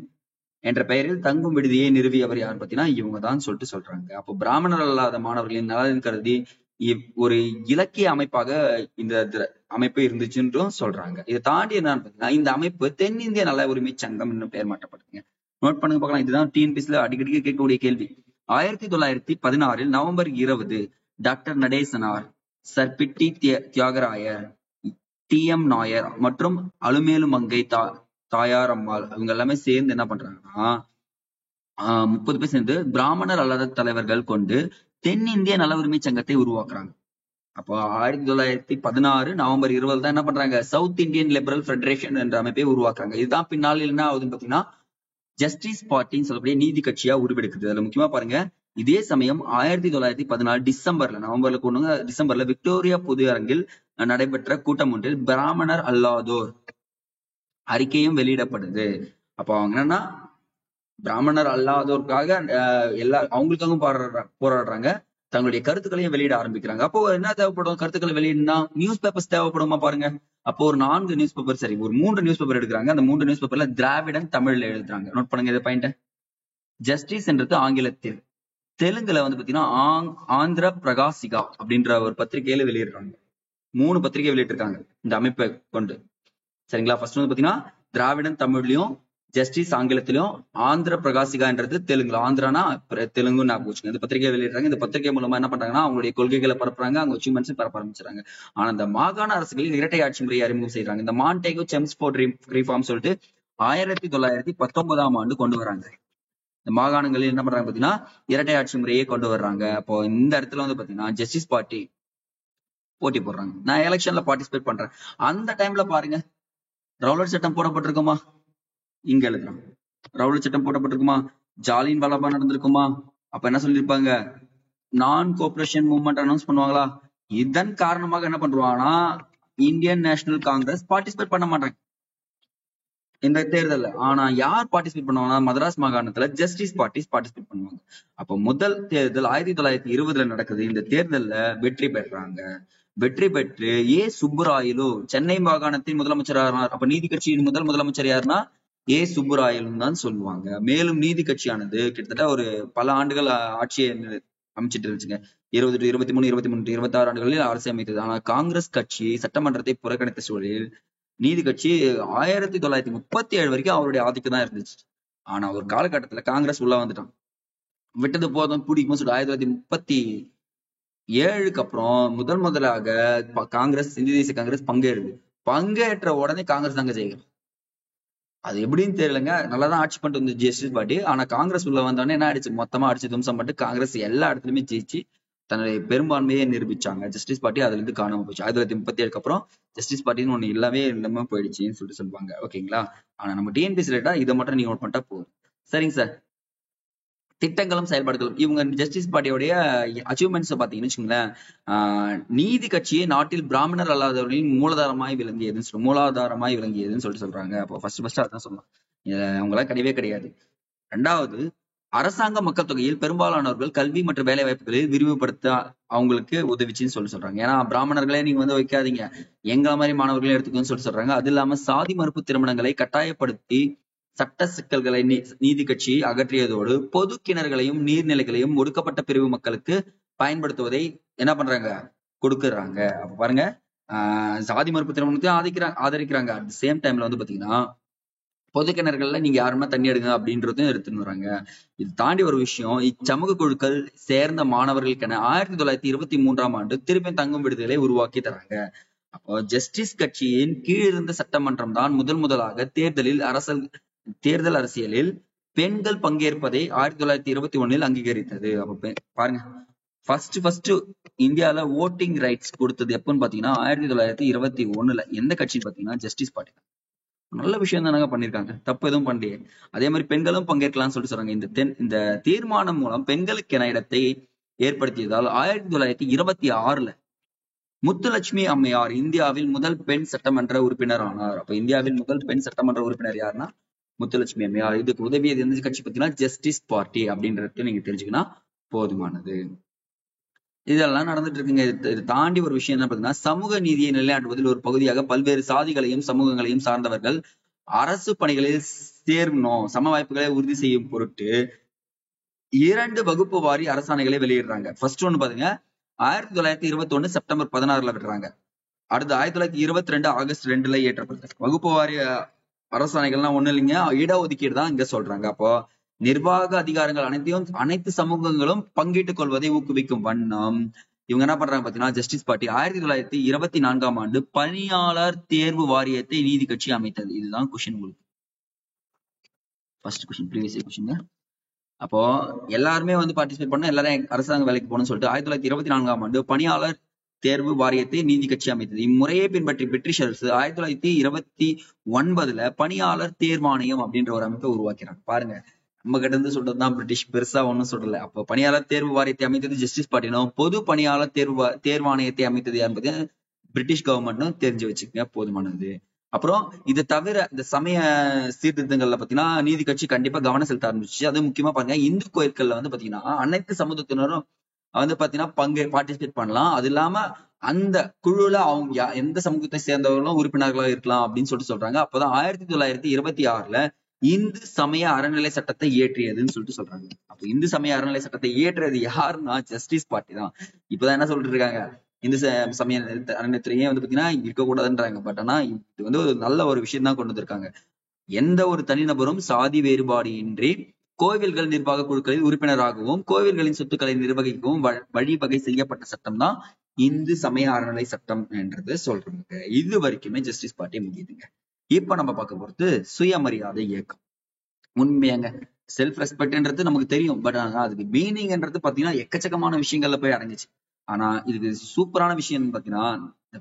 என்ற பெயரில் தங்கும் விடுதியை நிறுவியவர் யார் பார்த்தீங்கன்னா இவங்கதான் சொல்றாங்க. அப்போ பிராமணர் அல்லாத மாணவர்களின் நலன் கருதி ஒரு இலக்கிய அமைப்பாக இந்த அமைப்பு இருந்துச்சுன்றும் சொல்றாங்க. இதை தாண்டி என்னன்னு பாத்தீங்கன்னா இந்த அமைப்பு தென்னிந்திய நல உரிமை சங்கம் என்று பெயர் மாற்றப்படுதுங்க. நோட் பண்ணுங்க பார்க்கலாம். இதுதான் டிஎன்பிஎஸ்சில அடிக்கடி கேட்கக்கூடிய கேள்வி. 1916 நவம்பர் 20 டாக்டர் நடேசனார், சர் பிட்டி தியாகராயர், டி.எம். நாயர் மற்றும் அலுமேலு மங்கை தாயார் அம்மாள் அவங்க எல்லாமே சேர்ந்து என்ன பண்றாங்கன்னா 30 பேர் சேர்ந்து பிராமணர் அல்லாத தலைவர்கள் கொண்டு தென்னிந்திய நல உரிமை சங்கத்தை உருவாக்குறாங்க. அப்போ 1916 நவம்பர் 20 தான் என்ன பண்றாங்க சவுத் இந்தியன் லிபரல் ஃபெடரேஷன் என்ற அமைப்பை உருவாக்குறாங்க. இதுதான் பின்னாளில் என்ன ஆகுதுன்னு பாத்தீங்கன்னா ஜஸ்டிஸ் பார்ட்டின்னு சொல்லக்கூடிய நீதி கட்சியா உருவெடுக்குது. அதுல முக்கியமா பாருங்க, இதே சமயம் 1914 டிசம்பர்ல விக்டோரியா பொது அரங்கில் நடைபெற்ற கூட்டம் ஒன்றில் பிராமணர் அல்லாதோர் அறிக்கையும் வெளியிடப்படுது. அப்போ அவங்க என்னன்னா பிராமணர் அல்லாதோருக்காக அவங்களுக்காகவும் போராடுறாங்க, தங்களுடைய கருத்துக்களையும் வெளியிட ஆரம்பிக்கிறாங்க. அப்போ என்ன தேவைப்படும்? கருத்துக்களை வெளியிடனா நியூஸ் பேப்பர்ஸ் தேவைப்படுமா பாருங்க. அப்போ ஒரு 4 நியூஸ் பேப்பர், சரி ஒரு 3 நியூஸ் பேப்பர் எடுக்கிறாங்க. அந்த 3 நியூஸ் பேப்பர்ல திராவிடன் தமிழ்ல எழுதுறாங்க. நோட் பண்ணுங்க இதை பாயிண்ட். ஜஸ்டிஸ் என்றது ஆங்கிலத்தில், தெலுங்குல பாத்தீங்கன்னா ஆந்திர பிரகாசிகா அப்படின்ற ஒரு பத்திரிகையில வெளியிடுறாங்க. 3 பத்திரிகை வெளியிட்டிருக்காங்க இந்த அமைப்பை கொண்டு. சரிங்களா? ஃபர்ஸ்ட் பாத்தீங்கன்னா திராவிடன் தமிழ்லயும், ஜஸ்டிஸ் ஆங்கிலத்திலும், ஆந்திர பிரகாசிகான்றது தெலுங்குல. ஆந்திரானா தெலுங்குன்னு ஞாபகம். இந்த பத்திரிகை வெளியிடுறாங்க. இந்த பத்திரிகை மூலமா என்ன பண்றாங்கன்னா அவங்களுடைய கொள்கைகளை பரப்புறாங்க, அவங்க அச்சீவ்மெண்ட்ஸ் பரப்ப ஆரம்பிச்சாங்க. ஆனா இந்த மாகாண அரசுகளில் இரட்டை ஆட்சி முறையை அறிமுகம் செய்யறாங்க. இந்த மான்டேகோ செம்ஸ்போர்ட் ரீஃபார்ம் சொல்லிட்டு 1919ஆம் ஆண்டு கொண்டு வராங்க. இந்த மாகாணங்களில் என்ன பண்றாங்க பாத்தீங்கன்னா இரட்டை ஆட்சி முறையை கொண்டு வர்றாங்க. அப்போ இந்த இடத்துல பாத்தீங்கன்னா ஜஸ்டிஸ் பார்ட்டி போட்டி போடுறாங்க. நான் எலெக்ஷன்ல பார்ட்டிசிபேட் பண்றேன். அந்த டைம்ல பாருங்க ரவுலட் சட்டம் போடப்பட்டிருக்குமா? இங்க எழுதுறான். ரவுலட் சட்டம் போடப்பட்டிருக்குமா? ஜாலியன் வாலாபாக் நடந்திருக்குமா? அப்ப என்ன சொல்லிருப்பாங்க? நான் கோஆபரேஷன் மூவ்மெண்ட் அனௌன்ஸ் பண்ணுவாங்களா? இதன் காரணமாக என்ன பண்றாங்கன்னா இந்தியன் நேஷனல் காங்கிரஸ் பார்ட்டிசிபேட் பண்ண மாட்டாங்க இந்த தேர்தல்ல. ஆனா யார் பார்ட்டிசிபேட் பண்ணுவாங்கன்னா மதராஸ் மாகாணத்துல ஜஸ்டிஸ் பார்ட்டிஸ் பார்ட்டிசிபேட் பண்ணுவாங்க. அப்ப முதல் தேர்தல் 1920 நடக்குது. இந்த தேர்தல்ல வெற்றி பெறாங்க. வெற்றி பெற்று ஏ சுப்புராயலு சென்னை மாகாணத்தின் முதலமைச்சரானார். அப்ப நீதி கட்சியின் முதலமைச்சர் யாருன்னா ஏ சுப்புராயலும் தான் சொல்லுவாங்க. மேலும் நீதி கட்சியானது கிட்டத்தட்ட ஒரு பல ஆண்டுகள் ஆட்சியை அமைச்சிட்டு இருந்துச்சுங்க. 20 to 23, 23 to 26 ஆண்டுகளில் அரசு அமைத்தது. ஆனா காங்கிரஸ் கட்சி சட்டமன்றத்தை புறக்கணித்த சூழலில் நீதி கட்சி 1937 வரைக்கும் அவருடைய ஆதிக்கம் தான் இருந்துச்சு. ஆனா ஒரு காலகட்டத்துல காங்கிரஸ் உள்ள வந்துட்டான். விட்டது போதும் பிடிக்கும் சொல்லி 1937க்கு அப்புறம் முதலாக காங்கிரஸ், இந்திய தேசிய காங்கிரஸ் பங்கேற்ற உடனே காங்கிரஸ் தாங்க ஜெயிக்கும். அது எப்படின்னு தெரியலங்க. நல்லாதான் ஆட்சி பண்ணிட்டு வந்து ஜஸ்டிஸ் பார்ட்டி. ஆனா காங்கிரஸ் உள்ள வந்தோடனே என்ன ஆயிடுச்சு, மொத்தமா அடிச்சு தும்சம் பண்ணிட்டு காங்கிரஸ் எல்லா இடத்துலயுமே ஜெயிச்சு தன்னுடைய பெரும்பான்மையை நிரூபிச்சாங்க. ஜஸ்டிஸ் பார்ட்டி அதுல இருந்து காணாம போச்சு. 1937க்கு அப்புறம் ஜஸ்டிஸ் பார்ட்டின்னு ஒண்ணு இல்லாம போயிடுச்சுன்னு சொல்லிட்டு சொல்லுவாங்க. ஓகேங்களா? ஆனா நம்ம டிஎன்பிஎஸ்சி லேட்டா இதை மட்டும் நீங்க நோட் பண்ணிட்டா போதும். சரிங்க சார். திட்டங்களும் செயல்பாடுகளும் இவங்க ஜஸ்டிஸ் பார்ட்டியோடைய அச்சீவ்மெண்ட்ஸ் பாத்தீங்கன்னு வச்சுக்கோங்களேன். நீதி கட்சியை நாட்டில் பிராமணர் அல்லாதவர்களின் மூலாதாரமாய் விளங்கியதுன்னு சொல்லிட்டு சொல்றாங்க. அப்போ ஃபர்ஸ்ட் அதான் சொல்லலாம். அவங்களாம் கிடையவே கிடையாது. ரெண்டாவது, அரசாங்க மக்கள் தொகையில் பெரும்பாலானவர்கள் கல்வி மற்றும் வேலை வாய்ப்புகளை விரிவுபடுத்த அவங்களுக்கு உதவிச்சுன்னு சொல்றாங்க. ஏன்னா பிராமணர்களே நீங்க வந்து வைக்காதீங்க, எங்களை மாதிரி மாணவர்களே எடுத்துக்கோன்னு சொல்றாங்க. அது இல்லாம சாதி மறுப்பு திருமணங்களை கட்டாயப்படுத்தி சட்ட சிக்கல்களை நீதி கட்சி அகற்றியதோடு பொது கிணறுகளையும் நீர்நிலைகளையும் ஒடுக்கப்பட்ட பிரிவு மக்களுக்கு பயன்படுத்துவதை என்ன பண்றாங்க, கொடுக்குறாங்க. அப்ப பாருங்க, சாதி மறுப்பு திருமணத்தையும் ஆதரிக்கிறாங்க. அட் சேம் டைம்ல வந்து பாத்தீங்கன்னா பொது கிணறுகள்ல நீங்க யாருமே தண்ணி எடுங்க அப்படின்றதும் எடுத்துன்னு வராங்க. இது தாண்டி ஒரு விஷயம், இச்சமூக குழுக்கள் சேர்ந்த மாணவர்களுக்கென 1923ஆம் ஆண்டு திருப்பி தங்கும் விடுதலை உருவாக்கி தராங்க. அப்போ ஜஸ்டிஸ் கட்சியின் கீழ் இருந்த சட்டமன்றம் தான் முதலாக தேர்தல் அரசியலில் பெண்கள் பங்கேற்பதை 1921 அங்கீகரித்தது. அப்ப பாருங்க, ஃபர்ஸ்ட் இந்தியால ஓட்டிங் ரைட்ஸ் கொடுத்தது எப்பன்னு பாத்தீங்கன்னா 1921. எந்த கட்சின்னு பாத்தீங்கன்னா ஜஸ்டிஸ் பார்ட்டி. நல்ல விஷயம் தானங்க பண்ணிருக்காங்க, தப்பு எதுவும் பண்ணலையே. அதே மாதிரி பெண்களும் பங்கேற்கலாம்னு சொல்றாங்க. இந்த தீர்மானம் மூலம் பெண்களுக்கென இடத்தை ஏற்படுத்தியதால் 1926 முத்துலட்சுமி அம்மையார் இந்தியாவில் முதல் பெண் சட்டமன்ற உறுப்பினர் ஆனார். அப்ப இந்தியாவில் முதல் பெண் சட்டமன்ற உறுப்பினர் யாருன்னா முத்துலட்சுமி அம்மையார். இதுக்கு உதவியது எந்த கட்சி பார்த்தீங்கன்னா ஜஸ்டிஸ் பார்ட்டி அப்படின்றத நீங்க தெரிஞ்சுக்கினா போதுமானது. இதெல்லாம் நடந்துட்டு இருக்குங்க. இது தாண்டி ஒரு விஷயம் என்ன பார்த்தீங்கன்னா, சமூக நீதியை நிலைநாட்டுவதில் ஒரு பகுதியாக பல்வேறு சாதிகளையும் சமூகங்களையும் சார்ந்தவர்கள் அரசு பணிகளில் சேரணும், சம வாய்ப்புகளை உறுதி செய்யும் பொருட்டு 2 வகுப்பு வாரி அரசாணைகளை வெளியிடுறாங்க. ஃபர்ஸ்ட் ஒண்ணு பாருங்க, 1921 செப்டம்பர் 16 விடுறாங்க. அடுத்து 1922 ஆகஸ்ட் 2 ஏற்றப்படுது. வகுப்பு வாரிய அரசாணைகள்லாம் ஒண்ணு இல்லைங்க, இடஒதுக்கீடு தான் இங்க சொல்றாங்க. அப்போ நிர்வாக அதிகாரங்கள் அனைத்து சமூகங்களும் பங்கிட்டுக் கொள்வதை ஊக்குவிக்கும் வண்ணம் இவங்க என்ன பண்றாங்க பாத்தீங்கன்னா ஜஸ்டிஸ் பார்ட்டி 1924ஆம் ஆண்டு பணியாளர் தேர்வு வாரியத்தை நீதி கட்சி அமைத்தது. இதுதான் கொஸ்டின் உங்களுக்கு. First question, previous question. அப்போ எல்லாருமே வந்து பார்ட்டிசிபேட் பண்ண, எல்லாரும் அரசாங்க வேலைக்கு போகணும்னு சொல்லிட்டு 1924ஆம் ஆண்டு பணியாளர் தேர்வு வாரியத்தை நீதி கட்சி அமைத்தது. இம்முறையை பின்பற்றி பிரிட்டிஷர்ஸ் 1929 பணியாளர் தேர்வாணையம் அப்படின்ற ஒரு அமைப்பை உருவாக்கிறாங்க. பாருங்க, நம்ம கிட்ட இருந்து சொல்றதுதான் பிரிட்டிஷ், பெருசா ஒன்னும் சொல்லல. அப்போ பணியாளர் தேர்வு வாரியத்தை அமைத்தது ஜஸ்டிஸ் பார்ட்டினும், பொது பணியாளர் தேர்வாணையத்தை அமைத்தது என்பது பிரிட்டிஷ் கவர்மெண்ட்டும் தெரிஞ்சு வச்சுக்கங்க, போதுமானது. அப்புறம் இது தவிர இந்த சமய சீர்திருத்தங்கள்ல பாத்தீங்கன்னா நீதி கட்சி கண்டிப்பா கவனம் செலுத்த ஆரம்பிச்சு. அது முக்கியமா பாருங்க, இந்து கோயில்கள்ல வந்து பாத்தீங்கன்னா அனைத்து சமூகத்தினரும் வந்து பாத்தீங்கன்னா பார்ட்டிசிபேட் பண்ணலாம். அது இல்லாம அந்த குழுல அவங்க எந்த சமூகத்தை சேர்ந்தவர்களும் உறுப்பினர்களா இருக்கலாம் அப்படின்னு சொல்றாங்க. அப்பதான் 1926 இந்து சமய அறநிலை சட்டத்தை இயற்றியதுன்னு சொல்றாங்க. அப்ப இந்து சமய அறநிலை சட்டத்தை இயற்றியது யாருன்னா ஜஸ்டிஸ் பார்ட்டி தான். இப்பதான் என்ன சொல்லிட்டு இருக்காங்க, இந்து சமய அறநிலையத்திலேயே வந்து பாத்தீங்கன்னா இருக்கக்கூடாதுன்றாங்க. பட் ஆனா இது வந்து ஒரு நல்ல ஒரு விஷயம் தான் கொண்டு வந்திருக்காங்க. எந்த ஒரு தனிநபரும் சாதி வேறுபாடு இன்றி கோவில்கள் நிர்வாக குழுக்களில் உறுப்பினராகவும் கோவில்களின் சொத்துக்களை நிர்வகிக்கவும் வழிவகை செய்யப்பட்ட சட்டம் தான் இந்து சமய அறநிலை சட்டம் என்றது சொல்றாங்க. இது வரைக்குமே ஜஸ்டிஸ் பார்ட்டி முடியுதுங்க. இப்ப நம்ம பார்க்க போறது சுயமரியாதை இயக்கம். உண்மையாங்க, செல்ஃப் ரெஸ்பெக்ட்ன்றது நமக்கு தெரியும். பட் ஆனா அதுக்கு மீனிங்ன்றது பாத்தீங்கன்னா எக்கச்சக்கமான விஷயங்கள்ல போய் அடங்குச்சு. ஆனா இதுக்கு சூப்பரான விஷயம் பாத்தீங்கன்னா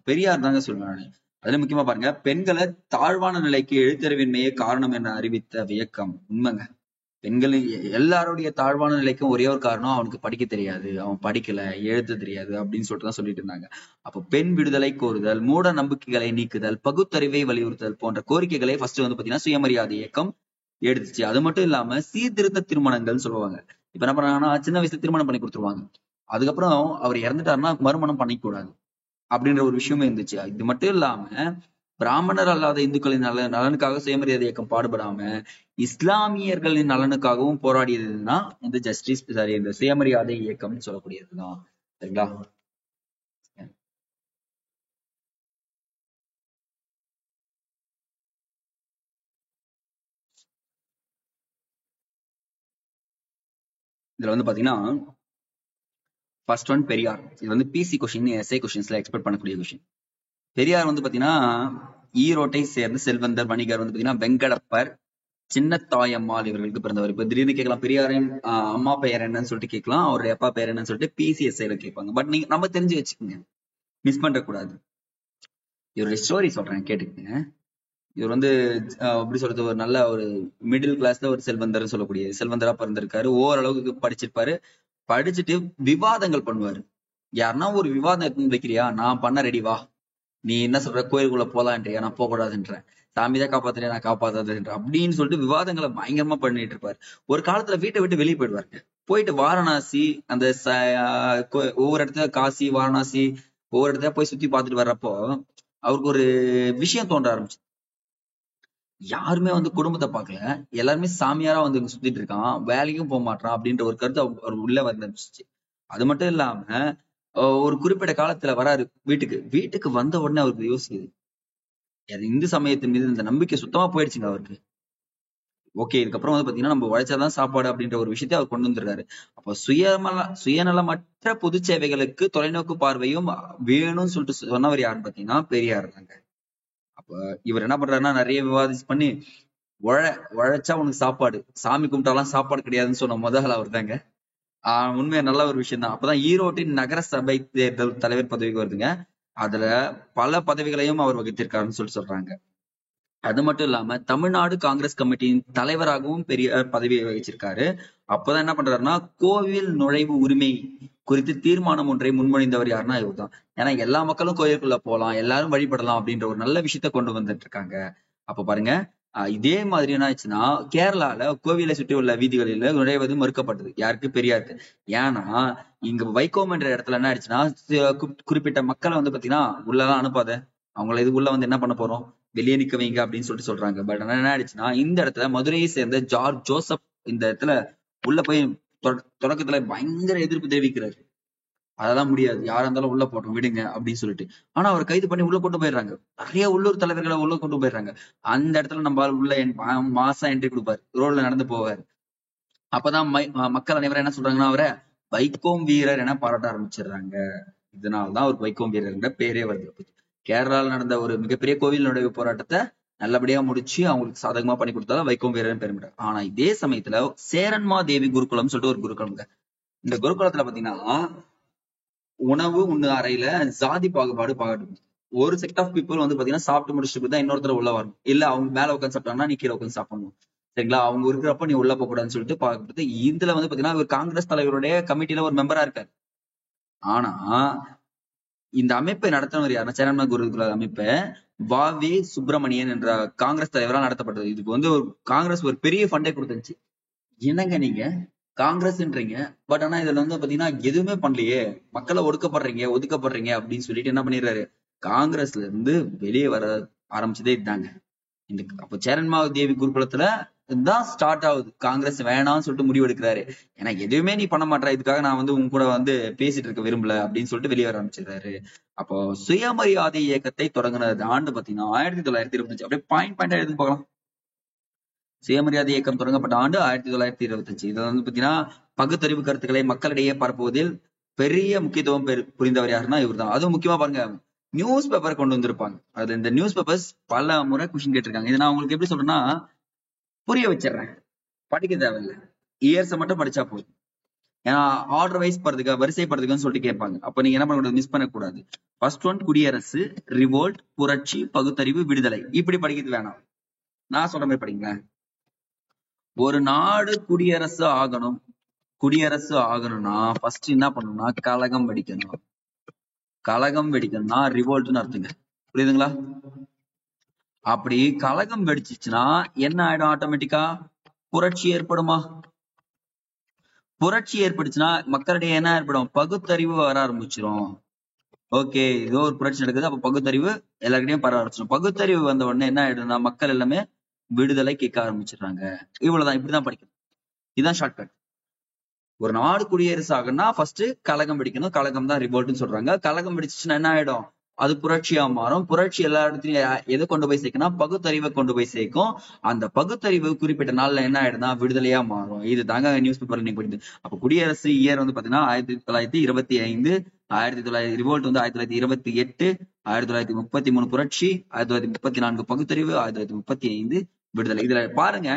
பெரியார் தாங்க சொல்லுவாங்க. அதுல முக்கியமா பாருங்க, பெண்களை தாழ்வான நிலைக்கு எழுத்தறிவின்மையே காரணம் என அறிவித்த இயக்கம். உண்மைங்க, பெண்கள் எல்லாருடைய தாழ்வான நிலைக்கும் ஒரே ஒரு காரணம், அவனுக்கு படிக்க தெரியாது, அவன் படிக்கல, எழுத தெரியாது அப்படின்னு சொல்லிட்டு தான் சொல்லிட்டு இருந்தாங்க. அப்போ பெண் விடுதலை கோருதல், மூட நம்பிக்கைகளை நீக்குதல், பகுத்தறிவை வலியுறுத்தல் போன்ற கோரிக்கைகளை ஃபர்ஸ்ட் வந்து பாத்தீங்கன்னா சுயமரியாதை இயக்கம் எடுத்துச்சு. அது மட்டும் இல்லாம சீர்திருத்த திருமணங்கள் சொல்லுவாங்க. இப்ப என்ன பண்ணாங்கன்னா சின்ன வயசுல திருமணம் பண்ணி கொடுத்துருவாங்க. அதுக்கப்புறம் அவர் இறந்துட்டாருன்னா மறுமணம் பண்ணிக்கூடாது அப்படின்ற ஒரு விஷயமே இருந்துச்சு. இது மட்டும் இல்லாம பிராமணர் அல்லாத இந்துக்களின் நலனுக்காக சுயமரியாதை இயக்கம் பாடுபடாம இஸ்லாமியர்களின் நலனுக்காகவும் போராடியதுன்னா இந்த ஜஸ்டிஸ் சாரி இந்த சுயமரியாதை இயக்கம்னு சொல்லக்கூடியதுதான். சரிங்களா? இதுல வந்து பாத்தீங்கன்னா ஃபர்ஸ்ட் ஒன் பெரியார். இது வந்து பிசி கொஸ்டின், எஸ்ஐ கொஸ்டின்ஸ்ல எக்ஸ்பெக்ட் பண்ணக்கூடிய கொஸ்டின். பெரியார் வந்து பாத்தீங்கன்னா ஈரோட்டை சேர்ந்த செல்வந்தர் வணிகர் வந்து பாத்தீங்கன்னா வெங்கடப்பர் சின்னத்தாயம்மாள் இவர்களுக்கு பிறந்தவர். இப்ப திடீர்னு கேட்கலாம் பெரியாரின் அம்மா பெயர் என்னன்னு சொல்லிட்டு கேட்கலாம், அவருடைய அப்பா பெயர் என்னன்னு சொல்லிட்டு பிசிஎஸ்ஐல கேட்பாங்க. பட் நீங்க நம்ம தெரிஞ்சு வச்சுக்கோங்க, மிஸ் பண்ற கூடாது. இவருடைய ஸ்டோரி சொல்றேன் கேட்டுக்கங்க. இவர் வந்து எப்படி சொல்றது, ஒரு நல்ல ஒரு மிடில் கிளாஸ்ல ஒரு செல்வந்தர் சொல்லக்கூடிய செல்வந்தரா பிறந்திருக்காரு. ஓரளவுக்கு படிச்சிருப்பாரு. படிச்சுட்டு விவாதங்கள் பண்ணுவாரு. யாருன்னா ஒரு விவாதம் எடுத்து வைக்கிறியா, நான் பண்ண ரெடி வா, நீ என்ன சொல்ற, கோயிலுக்குள்ள போலான்றியா, நான் போக கூடாதுன்றேன், சாமிதான் காப்பாத்துறியா, நான் காப்பாத்தாதுன்ற அப்படின்னு சொல்லிட்டு விவாதங்களை பயங்கரமா பண்ணிட்டு இருப்பாரு. ஒரு காலத்துல வீட்டை விட்டு வெளியே போயிடுவாரு. போயிட்டு வாரணாசி அந்த ஒவ்வொரு இடத்துல காசி வாரணாசி ஒவ்வொரு இடத்துல போய் சுத்தி பார்த்துட்டு வர்றப்போ அவருக்கு ஒரு விஷயம் தோன்ற ஆரம்பிச்சு. யாருமே வந்து குடும்பத்தை பார்க்கல, எல்லாருமே சாமியாரா வந்து சுத்திட்டு இருக்கான், வேலைக்கும் போக மாட்டான் அப்படின்ற ஒரு கருத்து அவர் உள்ள வந்துச்சு. அது மட்டும் இல்லாம ஒரு குறிப்பிட்ட காலத்துல வராரு வீட்டுக்கு வந்த உடனே அவருக்கு யோசிக்குது, இந்து சமயத்தின் மீது இந்த நம்பிக்கை சுத்தமா போயிடுச்சுங்க அவருக்கு. ஓகே, இதுக்கப்புறம் வந்து பாத்தீங்கன்னா நம்ம உழைச்சாதான் சாப்பாடு அப்படின்ற ஒரு விஷயத்தை அவர் கொண்டு வந்துருக்காரு. அப்ப சுயநலமற்ற பொது சேவைகளுக்கு தொலைநோக்கு பார்வையும் வேணும்னு சொல்லிட்டு சொன்னவர் யாருன்னு பாத்தீங்கன்னா பெரியார் தாங்க. அப்ப இவர் என்ன பண்றாருன்னா, நிறைய விவாதிச்சு பண்ணி உழைச்சா உனக்கு சாப்பாடு, சாமி கும்பிட்டாலாம் சாப்பாடு கிடையாதுன்னு சொன்ன முதல் அவர் தாங்க. உண்மையா நல்ல ஒரு விஷயம் தான். அப்பதான் ஈரோட்டின் நகர சபை தேர்தல் தலைவர் பதவிக்கு வருதுங்க. அதுல பல பதவிகளையும் அவர் வகித்திருக்காருன்னு சொல்றாங்க. அது மட்டும் இல்லாம தமிழ்நாடு காங்கிரஸ் கமிட்டியின் தலைவராகவும் பெரியார் பதவியை வகிச்சிருக்காரு. அப்பதான் என்ன பண்றாருன்னா, கோவில் நுழைவு உரிமை குறித்து தீர்மானம் ஒன்றை முன்மொழிந்தவர் யாருன்னா இவர் தான். ஏன்னா எல்லா மக்களும் கோயிலுக்குள்ள போலாம், எல்லாரும் வழிபடலாம் அப்படின்ற ஒரு நல்ல விஷயத்த கொண்டு வந்துட்டு இருக்காங்க. அப்ப பாருங்க, இதே மாதிரி என்ன ஆச்சுன்னா கேரளால கோவிலை சுற்றி உள்ள வீதிகளில நுழைவது மறுக்கப்பட்டது. யாருக்கு? பெரியாருக்கு. ஏன்னா இங்க வைக்கோம் என்ற இடத்துல என்ன ஆயிடுச்சுன்னா, குறிப்பிட்ட மக்களை வந்து பாத்தீங்கன்னா உள்ளெல்லாம் அனுப்பாத, அவங்களை இது உள்ள வந்து என்ன பண்ண போறோம், வெளியே நிக்க வைங்க அப்படின்னு சொல்லிட்டு சொல்றாங்க. பட் என்ன ஆயிடுச்சுன்னா, இந்த இடத்துல மதுரையை சேர்ந்த ஜார்ஜ் ஜோசப் இந்த இடத்துல உள்ள போய் தொடக்கத்துல பயங்கர எதிர்ப்பு தெரிவிக்கிறாரு. அதெல்லாம் முடியாது, யாரா இருந்தாலும் உள்ள போட்டோம் விடுங்க அப்படின்னு சொல்லிட்டு. ஆனா அவர் கைது பண்ணி உள்ள கொண்டு போயிடுறாங்க. நிறைய உள்ளூர் தலைவர்களை உள்ள கொண்டு போயிடுறாங்க. அந்த இடத்துல நம்ம உள்ள மாசா என்ட்ரி கொடுப்பாரு, ரோட்ல நடந்து போவாரு. அப்பதான் மக்கள் அனைவரும் என்ன சொல்றாங்கன்னா, அவரை வைக்கோம் வீரர் என பாராட்ட ஆரம்பிச்சிடுறாங்க. இதனால்தான் அவருக்கு வைக்கோம் வீரர் என்ற பேரே வருது. கேரளாவில் நடந்த ஒரு மிகப்பெரிய கோவில் நுழைவு போராட்டத்தை நல்லபடியா முடிச்சு அவங்களுக்கு சாதகமா பண்ணி கொடுத்தா வைக்கோம் வீரர் பெருமிட்டார். ஆனா இதே சமயத்துல சேரன்மா தேவி குருகுலம் சொல்லிட்டு ஒரு குருகுலம். இந்த குருகுலத்துல பாத்தீங்கன்னா உணவு உண்ணு அறையில ஜாதி பாகுபாடு ஒரு செட் ஆஃப் பீப்புள் வந்து பாத்தீங்கன்னா சாப்பிட்டு முடிச்சுட்டு தான் இன்னொருத்தர உள்ள வரும். இல்ல அவங்க மேல உட்காந்து சாப்பிட்டாங்கன்னா நீ கீழே உட்காந்து சாப்பிடணும், சரிங்களா? அவங்க இருக்கிறப்ப நீ உள்ள போக கூடாதுன்னு சொல்லிட்டு பாக்குறது. இதுல வந்து பாத்தீங்கன்னா இவர் காங்கிரஸ் தலைவருடைய கமிட்டியில ஒரு மெம்பரா இருக்காரு. ஆனா இந்த அமைப்பை நடத்தினவர் யாருன்னா, சேரன்மா குருகுல அமைப்பை வாவே சுப்பிரமணியன் என்ற காங்கிரஸ் தலைவரால் நடத்தப்பட்டது. இதுக்கு வந்து ஒரு காங்கிரஸ் ஒரு பெரிய ஃபண்டே கொடுத்துருச்சு. என்னங்க நீங்க காங்கிரஸ்ன்றீங்க, பட் ஆனா இதுல வந்து பாத்தீங்கன்னா எதுவுமே பண்ணலையே, மக்களை ஒதுக்கப்படுறீங்க அப்படின்னு சொல்லிட்டு என்ன பண்ணிடுறாரு, காங்கிரஸ்ல இருந்து வெளியே வர ஆரம்பிச்சதே இதாங்க. இந்த அப்போ சேரன்மா தேவி குருகுலத்துல தான் ஸ்டார்ட் ஆகுது. காங்கிரஸ் வேணாம்னு சொல்லிட்டு முடிவு எடுக்கிறாரு. ஏன்னா எதுவுமே நீ பண்ண மாட்டா, இதுக்காக நான் வந்து உங்க கூட வந்து பேசிட்டு இருக்க விரும்பல அப்படின்னு சொல்லிட்டு வெளியே வர ஆரம்பிச்சிடுறாரு. அப்போ சுயமரியாதை இயக்கத்தை தொடங்கினது ஆண்டு பாத்தீங்கன்னா 1925. அப்படியே பாயிண்டா எழுதி பார்க்கலாம். சுயமரியாதை இயக்கம் தொடங்கப்பட்ட ஆண்டு 1925. இதுல வந்து பாத்தீங்கன்னா பகுத்தறிவு கருத்துக்களை மக்களிடையே பரப்புவதில் பெரிய முக்கியத்துவம் புரிந்தவர் யாருன்னா இவர் தான். அதுவும் முக்கியமா பாருங்க, நியூஸ் பேப்பர் கொண்டு வந்திருப்பாங்க. அதுல இந்த நியூஸ் பேப்பர்ஸ் பல முறை கொஸ்டின் கேட்டிருக்காங்க. இதை நான் உங்களுக்கு எப்படி சொல்றேன்னா புரிய வச்சிடறேன், படிக்க தேவையில்லை, இயர்ஸை மட்டும் படிச்சா போதும். ஏன்னா ஆர்டர் வைஸ் படுறதுக்கு வரிசைப்படுறதுக்குன்னு சொல்லிட்டு கேட்பாங்க. அப்ப நீங்க என்ன பண்ணக்கூடாது, மிஸ் பண்ணக்கூடாது. ஃபர்ஸ்ட் ஒன் குடியரசு, ரிவோல்ட், புரட்சி, பகுத்தறிவு, விடுதலை, இப்படி படிக்கிறது வேணாம். நான் சொல்ற மாதிரி படிங்களேன். ஒரு நாடு குடியரசு ஆகணும்னா ஃபர்ஸ்ட் என்ன பண்ணணும்னா கலகம் வெடிக்கணும்னா ரிவோல்ட்னு அர்த்தங்க. புரியுதுங்களா? அப்படி கலகம் வெடிச்சிச்சுன்னா என்ன ஆயிடும், ஆட்டோமேட்டிக்கா புரட்சி ஏற்படுமா? புரட்சி ஏற்படுச்சுன்னா மக்களிடையே என்ன ஏற்படும், பகுத்தறிவு வர ஆரம்பிச்சிடும். ஓகே, ஏதோ ஒரு புரட்சி நடக்குது, அப்ப பகுத்தறிவு எல்லாருக்கிட்டையும் பரவ ஆரம்பிச்சிடும். பகுத்தறிவு வந்த உடனே என்ன ஆயிடும்னா மக்கள் எல்லாமே விடுதலை கேட்க ஆரம்பிச்சிடுறாங்க. இவ்வளவுதான், இப்படிதான் படிக்கணும். இதுதான் ஷார்ட்கட். ஒரு நாடு குடியரசு ஆகுன்னா ஃபர்ஸ்ட் கலகம் வெடிக்கணும். கலகம் தான் ரிவோல்ட்னு சொல்றாங்க. கலகம் வெடிச்சுன்னா என்ன ஆயிடும், அது புரட்சியா மாறும். புரட்சி எல்லா இடத்துலயும் எதை கொண்டு போய் சேர்க்கணும், பகுத்தறிவை கொண்டு போய் சேர்க்கும். அந்த பகுத்தறிவு குறிப்பிட்ட நாள்ல என்ன ஆயிடும்னா விடுதலையா மாறும். இது தாங்க நியூஸ் பேப்பர்ல நீங்க படிக்குது. அப்ப குடியரசு இயர் வந்து பாத்தீங்கன்னா 1925 ரிவோல்ட் வந்து 1928, 1933 புரட்சி, 1934 பகுத்தறிவு, 1935 விடுதலை. இதுல பாருங்க,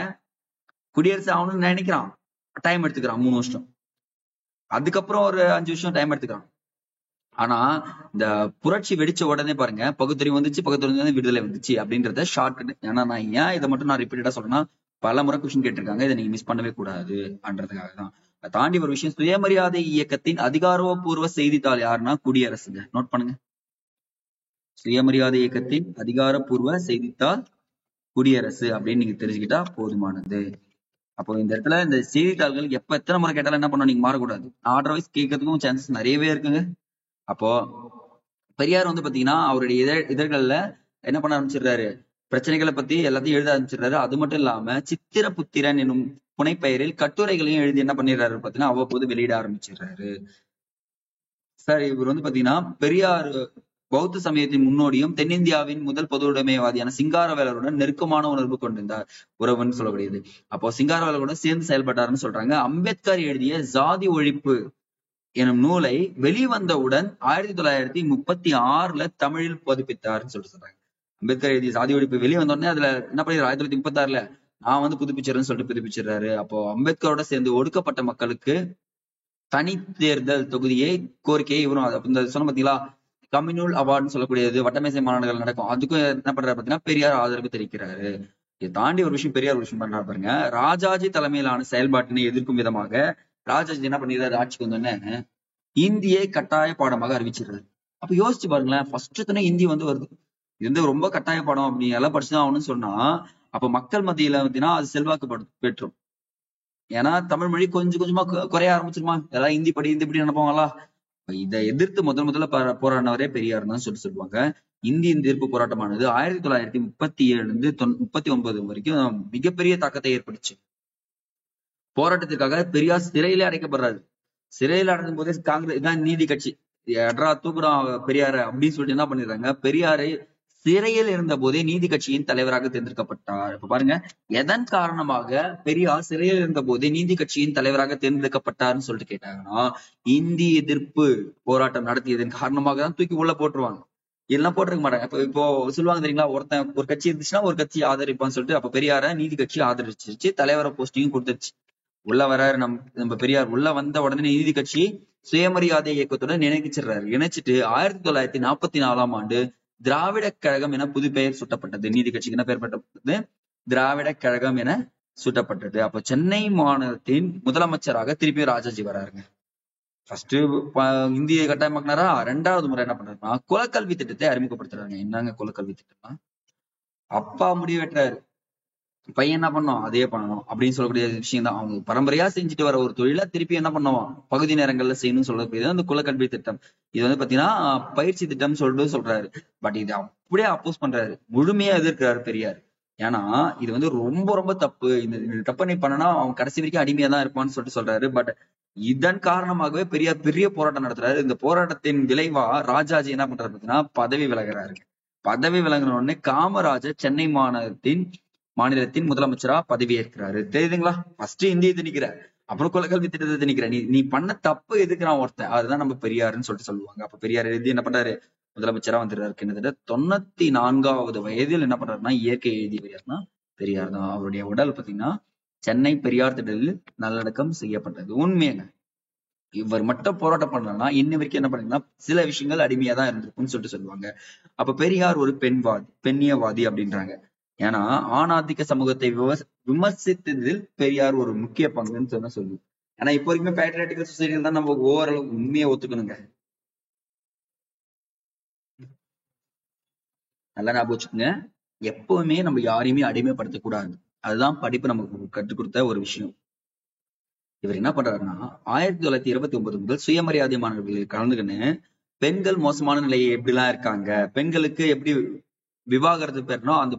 குடியரசு ஆகணும்னு நினைக்கிறான், டைம் எடுத்துக்கிறான் 3 வருஷம். அதுக்கப்புறம் ஒரு 5 வருஷம் டைம் எடுத்துக்கிறான். ஆனா இந்த புரட்சி வெடிச்ச உடனே பாருங்க, பகுத்தறிவு வந்துச்சு, பகுத்தறிவு விடுதலை வந்துச்சு அப்படின்றத ஷார்ட். ஏன்னா நான் ஏன் இதை மட்டும் நான் ரிப்பீட்டடா சொல்றேன்னா, பல முறை கொஸ்டின் கேட்டிருக்காங்க, இதை நீங்க மிஸ் பண்ணவே கூடாது அப்படின்றதுக்காக தான். அதை தாண்டி ஒரு விஷயம், சுயமரியாதை இயக்கத்தின் அதிகாரப்பூர்வ செய்தித்தாள் யாருன்னா குடியரசுங்க. நோட் பண்ணுங்க, சுயமரியாதை இயக்கத்தின் அதிகாரப்பூர்வ செய்தித்தாள் குடியரசு அப்படின்னு நீங்க தெரிஞ்சுக்கிட்டா போதுமானது. அப்போ இந்த இடத்துல இந்த செய்தித்தாள்கள் எப்ப எத்தனை முறை கேட்டாலும் என்ன பண்ணணும், நீங்க மாறக்கூடாது. ஆர்டர் வைஸ் கேட்கறதுக்கும் சான்சஸ் நிறையவே இருக்குங்க. அப்போ பெரியார் வந்து பாத்தீங்கன்னா அவருடைய இதழ்கள்ல என்ன பண்ண ஆரம்பிச்சிடுறாரு, பிரச்சனைகளை பத்தி எல்லாத்தையும் எழுத ஆரம்பிச்சிடுறாரு. அது மட்டும் இல்லாம சித்திர புத்திரன் என்னும் புனைப்பெயரில் கட்டுரைகளையும் எழுதி என்ன பண்ணிடுறாரு பாத்தீங்கன்னா அவ்வப்போது வெளியிட ஆரம்பிச்சிடுறாரு. சார் இவர் வந்து பாத்தீங்கன்னா பெரியார் பௌத்த சமயத்தின் முன்னோடியும் தென்னிந்தியாவின் முதல் பொதுவுடைமைவாதியான சிங்காரவேலருடன் நெருக்கமான உணர்வு கொண்டிருந்தார், உறவுன்னு சொல்லக்கூடியது. அப்போ சிங்காரவேலருடன் சேர்ந்து செயல்பட்டாருன்னு சொல்றாங்க. அம்பேத்கர் எழுதிய ஜாதி ஒழிப்பு எனும் நூலை வெளிவந்தவுடன் 1936 தமிழில் பதிப்பித்தாருன்னு சொல்றாங்க. அம்பேத்கர் எழுதிய ஜாதி ஒழிப்பு வெளிவந்த உடனே அதுல என்ன பண்ணிடுறாரு, 1936 நான் வந்து புதுப்பிச்சிடறேன்னு சொல்லிட்டு புதுப்பிச்சிடுறாரு. அப்போ அம்பேத்கரோட சேர்ந்து ஒடுக்கப்பட்ட மக்களுக்கு தனி தேர்தல் தொகுதியை கோரிக்கையை இவரும் இந்த சொன்ன பாத்தீங்களா, கம்யூனல் அவார்டுன்னு சொல்லக்கூடியது வட்டமேசை மாநாடுகள் நடக்கும், அதுக்கும் என்ன பண்றாரு பாத்தீங்கன்னா பெரியார் ஆதரவு தெரிவிக்கிறாரு. இதை தாண்டி ஒரு விஷயம் பெரியார் ஒரு விஷயம் பண்றாரு பாருங்க, ராஜாஜி தலைமையிலான செயல்பாட்டினை எதிர்க்கும் விதமாக ராஜாஜி என்ன பண்ணிடுறாரு, ஆட்சிக்கு வந்தோடனே இந்தியை கட்டாய பாடமாக அறிவிச்சிடுறாரு. அப்ப யோசிச்சு பாருங்களேன், ஃபர்ஸ்ட் தானே இந்தி வந்து வருது, இது வந்து ரொம்ப கட்டாய பாடம் அப்படி எல்லாம் படிச்சுதான் ஆகணும்னு சொன்னா அப்ப மக்கள் மத்தியில பார்த்தீங்கன்னா அது செல்வாக்கு பெற்றும். ஏன்னா தமிழ் மொழி கொஞ்சம் கொஞ்சமா குறைய ஆரம்பிச்சிருமா, எல்லாம் ஹிந்தி படி நினைப்பாங்களா. இதை எதிர்த்து முதல்ல போராடினவரே பெரியார் தான் சொல்லுவாங்க. இந்திய எதிர்ப்பு போராட்டமானது 1937 39 வரைக்கும் மிகப்பெரிய தாக்கத்தை ஏற்படுச்சு. போராட்டத்திற்காக பெரியார் சிறையிலே அடைக்கப்படுறாரு. சிறையில் அடைக்கும் போதே காங்கிரஸ் தான் நீதி கட்சி எட்ரா தூக்குறான் பெரியார அப்படின்னு சொல்லிட்டு என்ன பண்ணிடுறாங்க, பெரியாரை சிறையில் இருந்த போதே நீதி கட்சியின் தலைவராக தேர்ந்தெடுக்கப்பட்டார். இப்ப பாருங்க, எதன் காரணமாக பெரியார் சிறையில் இருந்த போதே நீதி கட்சியின் தலைவராக தேர்ந்தெடுக்கப்பட்டார்னு சொல்லிட்டு கேட்டாங்கன்னா, இந்தி எதிர்ப்பு போராட்டம் நடத்தியதன் காரணமாக தான் தூக்கி உள்ள போட்டுருவாங்க. இதெல்லாம் போட்டிருக்க மாட்டாங்க. இப்போ சொல்லுவாங்க தெரியுங்களா, ஒரு கட்சி இருந்துச்சுன்னா ஒரு கட்சி ஆதரிப்பான்னு சொல்லிட்டு, அப்ப பெரியார நீதி கட்சி ஆதரிச்சிருச்சு, தலைவர போஸ்டிங்கும் கொடுத்துருச்சு. உள்ள வராரு நம்ம பெரியார். உள்ள வந்த உடனே நீதி கட்சி சுயமரியாதை இயக்கத்துடன் இணைச்சிட்டு 1944 திராவிட கழகம் என புது பெயர் சூட்டப்பட்டது. நீதி கட்சிக்கு என்ன பெயர் பட்டது, திராவிட கழகம் என சூட்டப்பட்டது. அப்ப சென்னை மாநிலத்தின் முதலமைச்சராக திருப்பி ராஜாஜி வராருங்க. ஃபர்ஸ்ட் இந்தியை கட்டாயமாக்கினாரா, 2வது முறை என்ன பண்றாருன்னா குலக்கல்வி திட்டத்தை அறிமுகப்படுத்துறாங்க. என்னங்க குலக்கல்வி திட்டம்னா, அப்பா முடிவெட்டுறாரு, பையன் என்ன பண்ணும் அதே பண்ணணும் அப்படின்னு சொல்லக்கூடிய விஷயம் தான். அவங்க பரம்பரையா செஞ்சுட்டு வர ஒரு தொழில திருப்பி என்ன பண்ணுவோம் பகுதி நேரங்கள்ல செய்யணும்னு சொல்லக்கூடியது அந்த குலக்கல்வி திட்டம். இது வந்து பாத்தீங்கன்னா பயிற்சி திட்டம் சொல்லிட்டு சொல்றாரு. பட் இது அப்படியே அப்போஸ் பண்றாரு, முழுமையா எதிர்க்கிறாரு பெரியார். ஏன்னா இது வந்து ரொம்ப ரொம்ப தப்பு, இந்த தப்பை நீ பண்ணனா அவன் கடைசி வரைக்கும் அடிமையா தான் இருப்பான்னு சொல்லிட்டு சொல்றாரு. பட் இதன் காரணமாகவே பெரியார் பெரிய போராட்டம் நடத்துறாரு. இந்த போராட்டத்தின் விளைவா ராஜாஜி என்ன பண்றாரு பாத்தீங்கன்னா பதவி விலகிறாரு. பதவி விலகின உடனே காமராஜர் சென்னை மாநிலத்தின் முதலமைச்சரா பதவி ஏற்கிறாரு. தெரியுதுங்களா, ஃபர்ஸ்ட் இந்தியை திணிக்கிற, அப்புறம் குலக்கல்வி திட்டத்தை திணிக்கிற, நீ பண்ண தப்பு எதுக்குறான் ஒருத்தன், அதுதான் நம்ம பெரியாருன்னு சொல்லிட்டு சொல்லுவாங்க. அப்ப பெரியார் எழுதி என்ன பண்றாரு, முதலமைச்சரா வந்துடுறாரு. கிட்டத்தட்ட 94வது வயதில் என்ன பண்றாருன்னா இயற்கை எழுதியவர்னா பெரியார் தான். அவருடைய உடல் பாத்தீங்கன்னா சென்னை பெரியார் திடலில் நல்லடக்கம் செய்யப்பட்டது. உண்மையாங்க, இவர் மட்டும் போராட்டம் பண்ணலன்னா இன்ன வரைக்கும் என்ன பண்ணீங்கன்னா சில விஷயங்கள் அடிமையா தான் இருந்திருக்கும்னு சொல்லிட்டு சொல்லுவாங்க. அப்ப பெரியார் ஒரு பெண்ணியவாதி அப்படின்றாங்க. ஏன்னா ஆணாதிக்க சமூகத்தை விமர்சித்ததில் பெரியார் ஒரு முக்கிய பங்குன்னு சொல்லுவோம். ஏன்னா இப்போ வரைக்குமே பேட்ரியாட்டிக்கல் சொசைட்டியில் தான் நம்ம ஓரளவு உண்மையை ஒத்துக்கணுங்க. நல்லா ஞாபகம் வச்சுக்கோங்க, எப்பவுமே நம்ம யாரையுமே அடிமைப்படுத்தக்கூடாது. அதுதான் படிப்பு நமக்கு கற்றுக் கொடுத்த ஒரு விஷயம். இவர் என்ன பண்றாருன்னா 1929 முதல் சுயமரியாதை மாணவர்களில் கலந்துக்கின்னு பெண்கள் மோசமான நிலையை எப்படிலாம் இருக்காங்க, பெண்களுக்கு எப்படி விவாகரத்து பெறணும், அந்த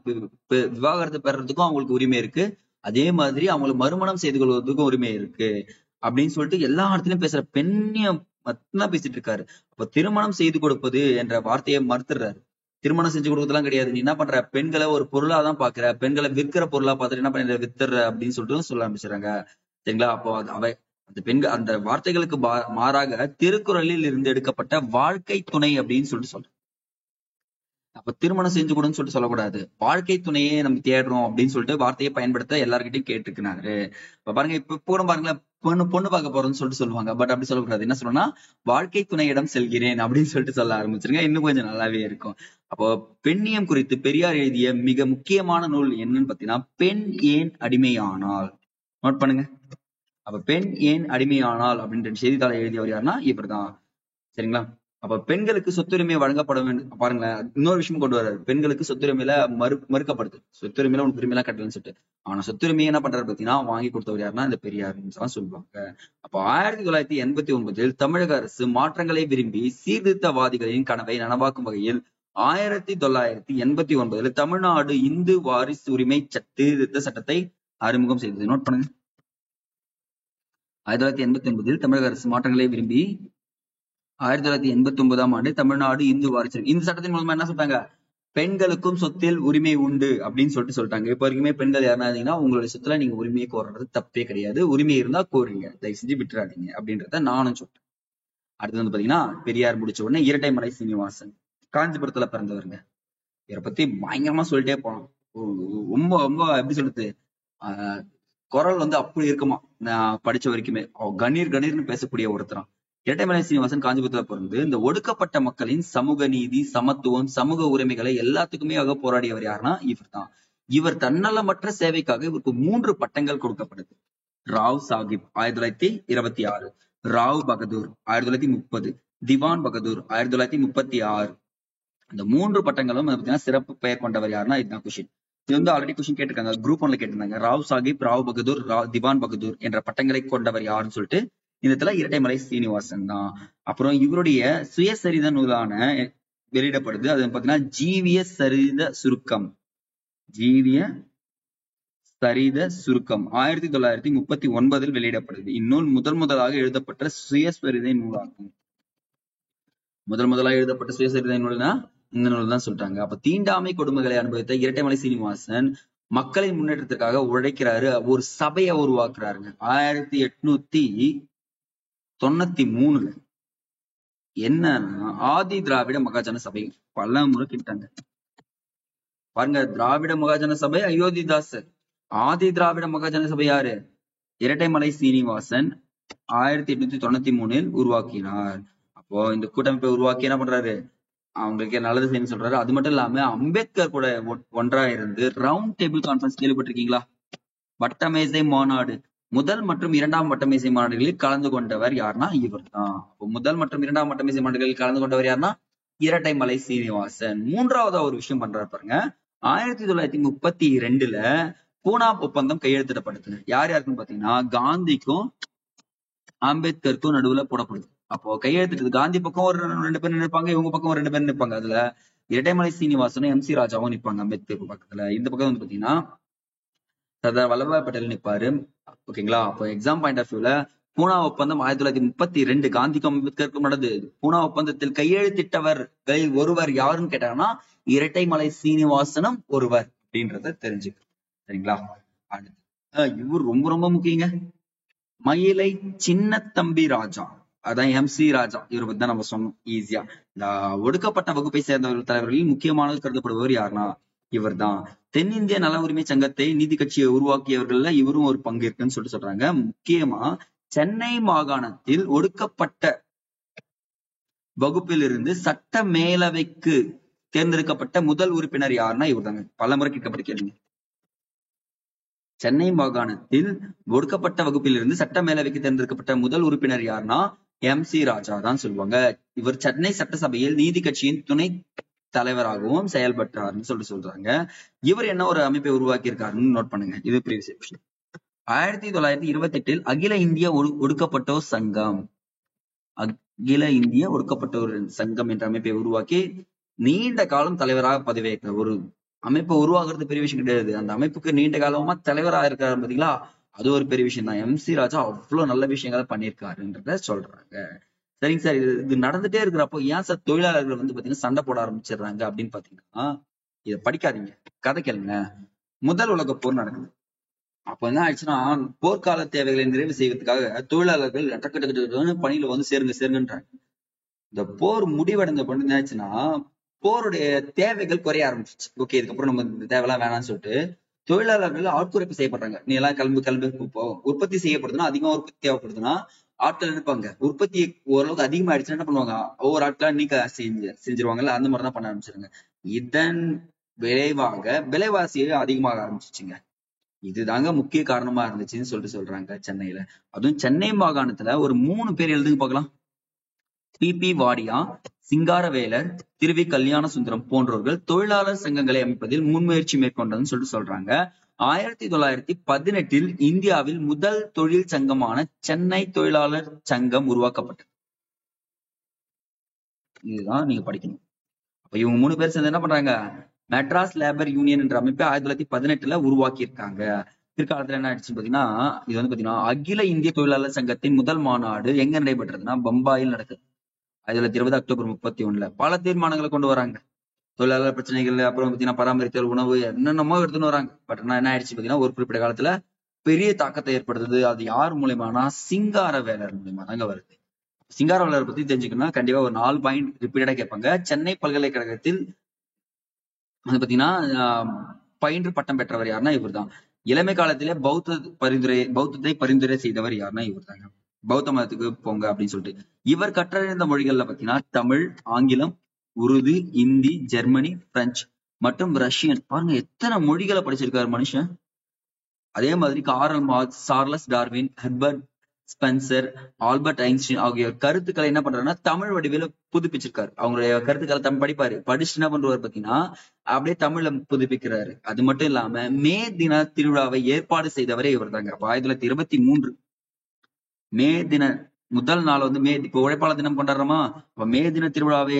விவாகரத்து பெறறதுக்கும் அவங்களுக்கு உரிமை இருக்கு, அதே மாதிரி அவங்களுக்கு மறுமணம் செய்து கொள்வதற்கும் உரிமை இருக்கு அப்படின்னு சொல்லிட்டு எல்லா இடத்துலயும் பேசுற பெண்ணியம் மட்டும்தான் பேசிட்டு இருக்காரு. அப்ப திருமணம் செய்து கொடுப்பது என்ற வார்த்தையை மறுத்துடுறாரு. திருமணம் செஞ்சு கொடுக்கறதுலாம் கிடையாது, நீ என்ன பண்ற பெண்களை ஒரு பொருளாதான் பாக்குற, பெண்களை விற்கிற பொருளா பார்த்துட்டு என்ன பண்ண வித்துற அப்படின்னு சொல்லிட்டு சொல்ல ஆரம்பிச்சுறாங்க. சரிங்களா. அப்போ அந்த பெண்கள் அந்த வார்த்தைகளுக்கு மாறாக திருக்குறளில் இருந்து எடுக்கப்பட்ட வாழ்க்கை துணை அப்படின்னு சொல்லிட்டு சொல்றேன். அப்ப திருமணம் செஞ்சு கொடுன்னு சொல்லிட்டு சொல்லக்கூடாது. வாழ்க்கை துணையே நம்ம தேடுறோம் அப்படின்னு சொல்லிட்டு வார்த்தையை பயன்படுத்த எல்லார்கிட்டையும் கேட்டுருக்கிறாரு. இப்ப பாருங்க, இப்ப கூட பாருங்களேன், பொண்ணு பார்க்க போறோம்னு சொல்லிட்டு சொல்லுவாங்க. பட் அப்படி சொல்லக்கூடாது. என்ன சொல்லணும்னா, வாழ்க்கை துணையிடம் செல்கிறேன் அப்படின்னு சொல்லிட்டு சொல்ல ஆரம்பிச்சிருங்க. இன்னும் கொஞ்சம் நல்லாவே இருக்கும். அப்போ பெண்ணியம் குறித்து பெரியார் எழுதிய மிக முக்கியமான நூல் என்னன்னு பாத்தீங்கன்னா, பெண் ஏன் அடிமையானால். நோட் பண்ணுங்க. அப்ப பெண் ஏன் அடிமையானால் அப்படின்ற செய்தித்தாளை எழுதியவர் யாருன்னா இவர்தான். சரிங்களா? அப்ப பெண்களுக்கு சொத்துரிமை வழங்கப்பட வேண்டும். பாருங்களேன், இன்னொரு விஷயம் கொண்டு வர்றாரு. பெண்களுக்கு சொத்துரிமையில மறுக்கப்படுது. சொத்துரிமையில உனக்கு உரிமையெல்லாம் கட்டலன்னு சொல்லிட்டு. ஆனா சொத்துரிமையை என்ன பண்றாரு பாத்தீங்கன்னா, வாங்கி கொடுத்தவர் யாருன்னா இந்த பெரியார்னு தான் சொல்லுவாங்க. அப்போ 1989 தமிழக அரசு மாற்றங்களை விரும்பி சீர்திருத்தவாதிகளின் கனவை நனவாக்கும் வகையில் 1989 தமிழ்நாடு இந்து வாரிசு உரிமை திருத்த சட்டத்தை அறிமுகம் செய்தது. நோட் பண்ணுங்க. 1989 தமிழக அரசு மாற்றங்களை விரும்பி 1989 தமிழ்நாடு இந்து வாரிசு இந்த சட்டத்தின் மூலமா என்ன சொல்றாங்க, பெண்களுக்கும் சொத்தில் உரிமை உண்டு அப்படின்னு சொல்லிட்டாங்க. இப்ப வரைக்குமே பெண்கள் யாருன்னா இருந்தீங்கன்னா உங்களுடைய சொத்துல நீங்க உரிமையை கோர்றது தப்பே கிடையாது. உரிமை இருந்தா கோருங்க, தயவு செஞ்சு விட்டுறாதீங்க அப்படின்றத நானும் சொல்றேன். அடுத்து வந்து பாத்தீங்கன்னா, பெரியார் முடிச்ச உடனே இரட்டைமலை சீனிவாசன் காஞ்சிபுரத்துல பிறந்தவருங்க. இவரை பத்தி பயங்கரமா சொல்லிட்டே போனோம். ரொம்ப ரொம்ப எப்படி சொல்றது, குரல் வந்து அப்படி இருக்குமா, நான் படிச்ச வரைக்குமே கணீர்னு பேசக்கூடிய ஒருத்தரம். இரட்டைமலை சீனிவாசன் காஞ்சிபுரத்துல பிறந்து இந்த ஒடுக்கப்பட்ட மக்களின் சமூக நீதி, சமத்துவம், சமூக உரிமைகளை எல்லாத்துக்குமே போராடியவர் யாருன்னா இவர் தான். இவர் தன்னலமற்ற சேவைக்காக இவருக்கு 3 பட்டங்கள் கொடுக்கப்படுது. ராவ் சாஹிப் 1926, ராவ் பகதூர் 1930, திவான் பகதூர் 1936. இந்த 3 பட்டங்களும் பாத்தீங்கன்னா சிறப்பு பெயர் கொண்டவர் யாருன்னா இதுதான் கொஸ்டின். இது வந்து ஆல்ரெடி கொஸ்டின் கேட்டிருக்காங்க, குரூப் 1ல கேட்டிருந்தாங்க. ராவ் சாஹிப், ராவ் பகதூர், திவான் பகதூர் என்ற பட்டங்களை கொண்டவர் யாருன்னு சொல்லிட்டு இந்த இடத்துல இரட்டைமலை சீனிவாசன் தான். அப்புறம் இவருடைய சுயசரித நூலான வெளியிடப்படுது. அது பாத்தீங்கன்னா ஜீவிய சரித சுருக்கம். ஜீவிய சரித சுருக்கம் 1939 வெளியிடப்படுது. இந்நூல் முதலாக எழுதப்பட்ட சுயசரிதை நூலாகும். முதலாக எழுதப்பட்ட சுயசரிதை நூல்னா இந்த நூல் தான் சொல்றாங்க. அப்ப தீண்டாமை கொடுமைகளை அனுபவித்த இரட்டைமலை சீனிவாசன் மக்களின் முன்னேற்றத்திற்காக உழைக்கிறாரு. ஒரு சபையை உருவாக்குறாருங்க. 1893 என்னன்னா ஆதி திராவிட மகாஜன சபை. பல முறை கேட்டாங்க பாருங்க. திராவிட மகாஜன சபை அயோத்திதாசர். ஆதி திராவிட மகாஜன சபை யாரு? இரட்டைமலை சீனிவாசன் 1893 உருவாக்கினார். அப்போ இந்த கூட்டமைப்பை உருவாக்கி என்ன பண்றாரு, அவங்களுக்கு நல்லது செய்யணும்னு சொல்றாரு. அது மட்டும் இல்லாம அம்பேத்கர் கூட ஒன்றா இருந்து ரவுண்ட் டேபிள் கான்ஃபரன்ஸ் கேள்விப்பட்டிருக்கீங்களா? வட்டமேசை மாநாடு, முதல் மற்றும் 2ஆம் வட்டமேசை மாநாடுகளில் கலந்து கொண்டவர் யாருன்னா இவர் தான். முதல் மற்றும் 2ஆம் வட்டமேசை மாநாடுகளில் கலந்து கொண்டவர் யாருன்னா இரட்டைமலை சீனிவாசன். 3வது ஒரு விஷயம் பண்றாரு பாருங்க. 1932 பூனா ஒப்பந்தம் கையெழுத்திடப்படுது. யாருக்குன்னு பாத்தீங்கன்னா காந்திக்கும் அம்பேத்கருக்கும் நடுவுல போடப்படுது. அப்போ கையெழுத்திட்டது காந்தி பக்கம் ஒரு 2 பேர் நிற்பாங்க, இவங்க பக்கம் ஒரு 2 பேர் நிற்பாங்க. அதுல இரட்டைமலை சீனிவாசனும் MC ராஜாவும் நிற்பாங்க அம்பேத்கர் பக்கத்துல. இந்த பக்கம் வந்து பாத்தீங்கன்னா சர்தார் வல்லபாய் பட்டேல் நிற்பாரு. ஓகேங்களா? அப்போ எக்ஸாம் பாயிண்ட் ஆஃப் வியூல பூனா ஒப்பந்தம் 1932 காந்திக்கும் அம்பேத்கருக்கும் நடந்தது. பூனா ஒப்பந்தத்தில் கையெழுத்திட்டவர்களில் ஒருவர் யாருன்னு கேட்டாங்கன்னா இரட்டைமலை சீனிவாசனும் ஒருவர் அப்படின்றத தெரிஞ்சுக்க. சரிங்களா? அடுத்து இவர் ரொம்ப ரொம்ப முக்கியங்க. மயிலை சின்னத்தம்பி ராஜா, அதான் MC ராஜா. இவரை பத்தி தான் நம்ம சொன்னோம் ஈஸியா. இந்த ஒடுக்கப்பட்ட வகுப்பை சேர்ந்தவர்கள் தலைவர்களில் முக்கியமான கருதப்படுபவர் யாருன்னா இவர் தான். தென்னிந்திய நல உரிமை சங்கத்தை நீதி கட்சியை உருவாக்கியவர்கள்ல இவரும் ஒரு பங்கு இருக்குன்னு சொல்றாங்க. முக்கியமா சென்னை மாகாணத்தில் ஒடுக்கப்பட்ட வகுப்பில் இருந்து சட்ட மேலவைக்கு தேர்ந்தெடுக்கப்பட்ட முதல் உறுப்பினர் யாருன்னா இவர் தாங்க. பல முறை கேட்கப்பட்ட கேள்வி. சென்னை மாகாணத்தில் ஒடுக்கப்பட்ட வகுப்பில் இருந்து சட்ட மேலவைக்கு தேர்ந்தெடுக்கப்பட்ட முதல் உறுப்பினர் யாருன்னா MC ராஜா தான் சொல்லுவாங்க. இவர் சென்னை சட்டசபையில் நீதி கட்சியின் துணை தலைவராகவும் செயல்பட்டாருன்னு சொல்றாங்க. இவர் என்ன ஒரு அமைப்பை உருவாக்கி இருக்காருன்னு நோட் பண்ணுங்க. இது ப்ரீவியஸ் கொஸ்டின். 1928 அகில இந்திய ஒடுக்கப்பட்டோர் சங்கம், அகில இந்திய ஒடுக்கப்பட்டோர் சங்கம் என்ற அமைப்பை உருவாக்கி நீண்ட காலம் தலைவராக பதவியேற்ற ஒரு அமைப்பை உருவாக்குறது பெரிய விஷயம் கிடையாது. அந்த அமைப்புக்கு நீண்ட காலமா தலைவராக இருக்காரு பாத்தீங்களா, அது ஒரு பெரிய விஷயம் தான். MC ராஜா அவ்வளவு நல்ல விஷயங்களை பண்ணியிருக்காருன்றத சொல்றாங்க. சரிங்க சார், இது நடந்துட்டே இருக்கிறப்போ ஏன் சார் தொழிலாளர்கள் வந்து பாத்தீங்கன்னா சண்டை போட ஆரம்பிச்சிடுறாங்க அப்படின்னு பாத்தீங்கன்னா, இதை படிக்காதீங்க, கதை கேளுங்க. முதல் உலக போர் நடக்குது. அப்ப என்ன ஆயிடுச்சுன்னா, போர்க்கால தேவைகளை நிறைவு செய்வதற்காக தொழிலாளர்கள் டக்கு டக்கு டக்குன்னு பணியில வந்து சேருங்கன்றாங்க. இந்த போர் முடிவடைந்த பொண்ணு என்ன ஆச்சுன்னா, போருடைய தேவைகள் குறைய ஆரம்பிச்சிச்சு. ஓகே, இதுக்கப்புறம் நம்ம இந்த தேவையெல்லாம் வேணாம்னு சொல்லிட்டு தொழிலாளர்கள் ஆட்குறைப்பு செய்யப்படுறாங்க. நீ எல்லாம் கிளம்பு இப்போ உற்பத்தி செய்யப்படுதுன்னா, அதிகமா உற்பத்தி தேவைப்படுதுன்னா ஆட்கள் இருப்பாங்க. உற்பத்தி ஓரளவுக்கு அதிகமாயிடுச்சுன்னா என்ன பண்ணுவாங்க, ஒவ்வொரு ஆட்களா நீக்க செஞ்சிருவாங்கல்ல, அந்த மாதிரிதான் பண்ண ஆரம்பிச்சிருங்க. இதன் விளைவாக விலைவாசி அதிகமாக ஆரம்பிச்சிச்சுங்க. இதுதாங்க முக்கிய காரணமா இருந்துச்சுன்னு சொல்றாங்க சென்னையில. அதுவும் சென்னை மாகாணத்துல ஒரு 3 பேர் எழுதுங்க பார்க்கலாம். பி வாடியா, சிங்காரவேலர், திருவி கல்யாண சுந்தரம் போன்றவர்கள் தொழிலாளர் சங்கங்களை அமைப்பதில் முன்முயற்சி மேற்கொண்டதுன்னு சொல்றாங்க. 1918 இந்தியாவில் முதல் தொழில் சங்கமான சென்னை தொழிலாளர் சங்கம் உருவாக்கப்பட்டது. இதுதான் நீங்க படிக்கணும். அப்ப இவங்க 3 பேர் சேர்ந்து என்ன பண்றாங்க, மெட்ராஸ் லேபர் யூனியன் என்ற அமைப்பை 1918 உருவாக்கி இருக்காங்க. பிற்காலத்துல என்ன ஆயிடுச்சுன்னு பாத்தீங்கன்னா, இது வந்து பாத்தீங்கன்னா அகில இந்திய தொழிலாளர் சங்கத்தின் முதல் மாநாடு எங்க நடைபெற்றதுன்னா பம்பாயில் நடக்குது. 1920 அக்டோபர் 31. பல தீர்மானங்களை கொண்டு வராங்க. தொழிலாளர் பிரச்சனைகள், அப்புறம் பாத்தீங்கன்னா பராமரித்தல், உணவு, என்னென்னமோ எடுத்துன்னு வராங்க. பட் என்ன ஆயிடுச்சு பாத்தீங்கன்னா, ஒரு குறிப்பிட்ட காலத்துல பெரிய தாக்கத்தை ஏற்படுத்துது. அது யார் மூலியமானா சிங்காரவேலர் மூலியமா தாங்க வருது. சிங்காரவேலர் பத்தி தெரிஞ்சுக்கணும்னா கண்டிப்பா ஒரு 4 பாயிண்ட் ரிப்பீட்டடா கேட்பாங்க. சென்னை பல்கலைக்கழகத்தில் வந்து பாத்தீங்கன்னா பயின்று பட்டம் பெற்றவர் யாருன்னா இவர் தான். இளமை காலத்திலே பௌத்தத்தை பரிந்துரை செய்தவர் யாருன்னா இவர் தாங்க. பௌத்த மதத்துக்கு போங்க அப்படின்னு சொல்லிட்டு இவர் கற்றறிந்த மொழிகள்ல பாத்தீங்கன்னா தமிழ், ஆங்கிலம், உருது, இந்தி, ஜெர்மனி, பிரெஞ்சு மற்றும் ரஷ்யன். பாருங்க எத்தனை மொழிகளை படிச்சிருக்காரு மனுஷன். அதே மாதிரி Karl Marx, Charles Darwin, Herbert Spencer, Albert Einstein ஆகியோர் கருத்துக்களை என்ன பண்றாருன்னா தமிழ் வடிவில புதுப்பிச்சிருக்காரு. அவங்களுடைய கருத்துக்களை தமிழ் படிப்பாரு, படிச்சுட்டு என்ன பண்றாரு பாத்தீங்கன்னா அப்படியே தமிழ்ல புதுப்பிக்கிறாரு. அது மட்டும் இல்லாம மே தின திருவிழாவை ஏற்பாடு செய்தவரே இவர் தாங்க. 1923 மே தின முதல் நாள் வந்து இப்ப உழைப்பாளர் தினம் கொண்டாடுறோமா, அப்ப மே தின திருவிழாவை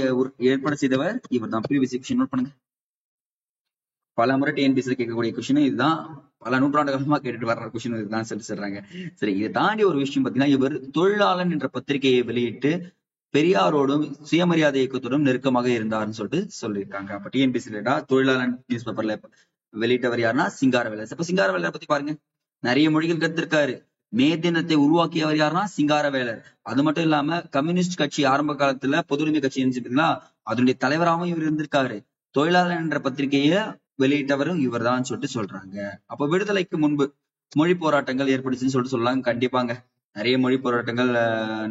ஏற்பாடு செய்தவர் இவர் தான். ப்ரீவியஸ் கொஸ்டின் நோட் பண்ணுங்க. பல முறை டிஎன்பிஎஸ்சில கேட்கக்கூடிய கொஸ்டின் இதுதான். பல நூற்றாண்டு காலமா கேட்டுட்டு வர்ற கொஸ்டின் இதுதான் சொல்றாங்க. சரி, இதை தாண்டி ஒரு விஷயம் பாத்தீங்கன்னா, இவர் தொழிலாளன் என்ற பத்திரிகையை வெளியிட்டு பெரியாரோடும் சுயமரியாதை இயக்கத்தோடும் நெருக்கமாக இருந்தார்னு சொல்லியிருக்காங்க. அப்ப டிஎன்பிஎஸ்சி தொழிலாளன் நியூஸ் பேப்பர்ல வெளியிட்டவர் யாருன்னா சிங்காரவேலர். இப்ப சிங்காரவேலர் பத்தி பாருங்க, நிறைய மொழிகள் கத்திருக்காரு. மே தினத்தை உருவாக்கியவர் யாருன்னா சிங்காரவேலர். அது மட்டும் இல்லாம கம்யூனிஸ்ட் கட்சி ஆரம்ப காலத்துல பொது உரிமை கட்சி இருந்துச்சுங்களா, அதனுடைய தலைவராகவும் இவர் இருந்திருக்காரு. தொழிலாளர் என்ற பத்திரிகையை வெளியிட்டவரும் இவர் தான் சொல்றாங்க. அப்ப விடுதலைக்கு முன்பு மொழி போராட்டங்கள் ஏற்படுச்சுன்னு சொல்லலாம். கண்டிப்பாங்க நிறைய மொழி போராட்டங்கள்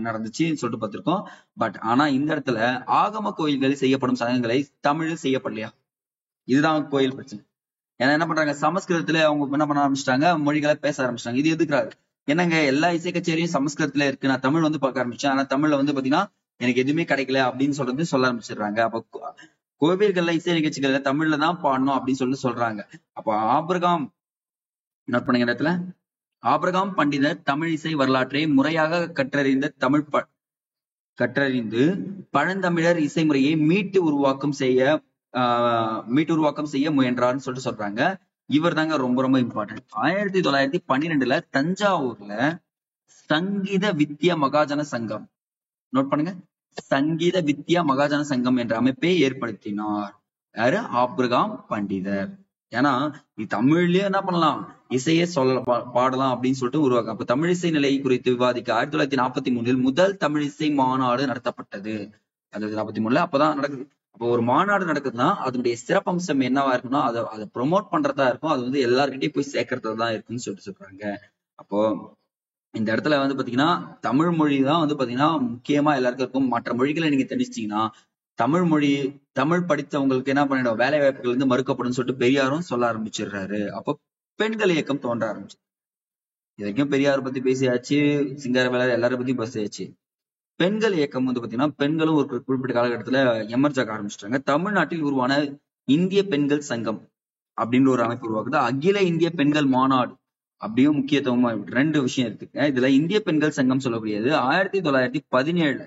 நடந்துச்சு சொல்லிட்டு பார்த்திருக்கோம். பட் ஆனா இந்த இடத்துல ஆகம கோயில்களில் செய்யப்படும் சடங்குகளை தமிழில் செய்யப்படலையா, இதுதான் கோயில் பிரச்சனை. ஏன்னா என்ன பண்றாங்க, சமஸ்கிருதத்துல அவங்க என்ன பண்ண ஆரம்பிச்சிட்டாங்க, மொழிகளை பேச ஆரம்பிச்சிட்டாங்க. இது எதுக்குறாரு, என்னங்க எல்லா இசை கச்சேரியும் சமஸ்கிருதத்துல இருக்கு, நான் தமிழ் வந்து பார்க்க ஆரம்பிச்சேன், ஆனா தமிழ்ல வந்து பாத்தீங்கன்னா எனக்கு எதுவுமே கிடைக்கல அப்படின்னு சொல்ல ஆரம்பிச்சிடுறாங்க. அப்ப கோவில்கள்ல இசை நிகழ்ச்சிகள்ல தமிழ்ல தான் பாடணும் அப்படின்னு சொல்றாங்க. அப்ப ஆபிரகாம் நோட் பண்ணுங்க இடத்துல, ஆபிரகாம் பண்டிதர் தமிழ் இசை வரலாற்றை முறையாக கற்றறிந்து பழந்தமிழர் இசை முறையை மீட்டு உருவாக்கம் செய்ய முயன்றார்னு சொல்றாங்க. இவர் தாங்க ரொம்ப ரொம்ப இம்பார்ட்டன்ட். 1912 தஞ்சாவூர்ல சங்கீத வித்யா மகாஜன சங்கம், நோட் பண்ணுங்க, சங்கீத வித்யா மகாஜன சங்கம் என்ற அமைப்பை ஏற்படுத்தினார். யாரு, ஆபிரகாம் பண்டிதர். ஏன்னா நீ தமிழ்லயே என்ன பண்ணலாம், இசையே பாடலாம் அப்படின்னு சொல்லிட்டு உருவாக்க. அப்ப தமிழ் இசை நிலை குறித்து விவாதிக்க 1943 முதல் தமிழ் இசை மாநாடு நடத்தப்பட்டது. 1943 அப்பதான் நடக்குது. அப்போ ஒரு மாநாடு நடக்குதுன்னா அதனுடைய சிறப்பம்சம் என்னவா இருக்குன்னா, அதை ப்ரொமோட் பண்றதா இருக்கும், அது வந்து எல்லார்கிட்டையும் போய் சேர்க்கறதா தான் இருக்குன்னு சொல்றாங்க. அப்போ இந்த இடத்துல வந்து பாத்தீங்கன்னா தமிழ் மொழி தான் வந்து பாத்தீங்கன்னா முக்கியமா எல்லாருக்கும் இருக்கும். மற்ற மொழிகளை நீங்க தெரிஞ்சிட்டீங்கன்னா தமிழ் படித்தவங்களுக்கு என்ன பண்ணிடும், வேலை வாய்ப்புகள் வந்து மறுக்கப்படும் சொல்லிட்டு பெரியாரும் சொல்ல ஆரம்பிச்சிடுறாரு. அப்போ பெண்கள் இயக்கம் தோன்ற ஆரம்பிச்சு. இது வரைக்கும் பெரியார் பத்தி பேசியாச்சு, சிங்காரவேலர் எல்லாரும் பத்தியும் பேசியாச்சு. பெண்கள் இயக்கம் வந்து பாத்தீங்கன்னா பெண்களும் ஒரு குறிப்பிட்ட காலகட்டத்துல எமர்ஜாக ஆரம்பிச்சிட்டாங்க. தமிழ்நாட்டில் உருவான இந்திய பெண்கள் சங்கம் அப்படின்ற ஒரு அமைப்பு உருவாக்குது. அகில இந்திய பெண்கள் மாநாடு அப்படியும் முக்கியத்துவமா 2 விஷயம் இருக்குங்க. இதுல இந்திய பெண்கள் சங்கம் சொல்லக்கூடியது 1917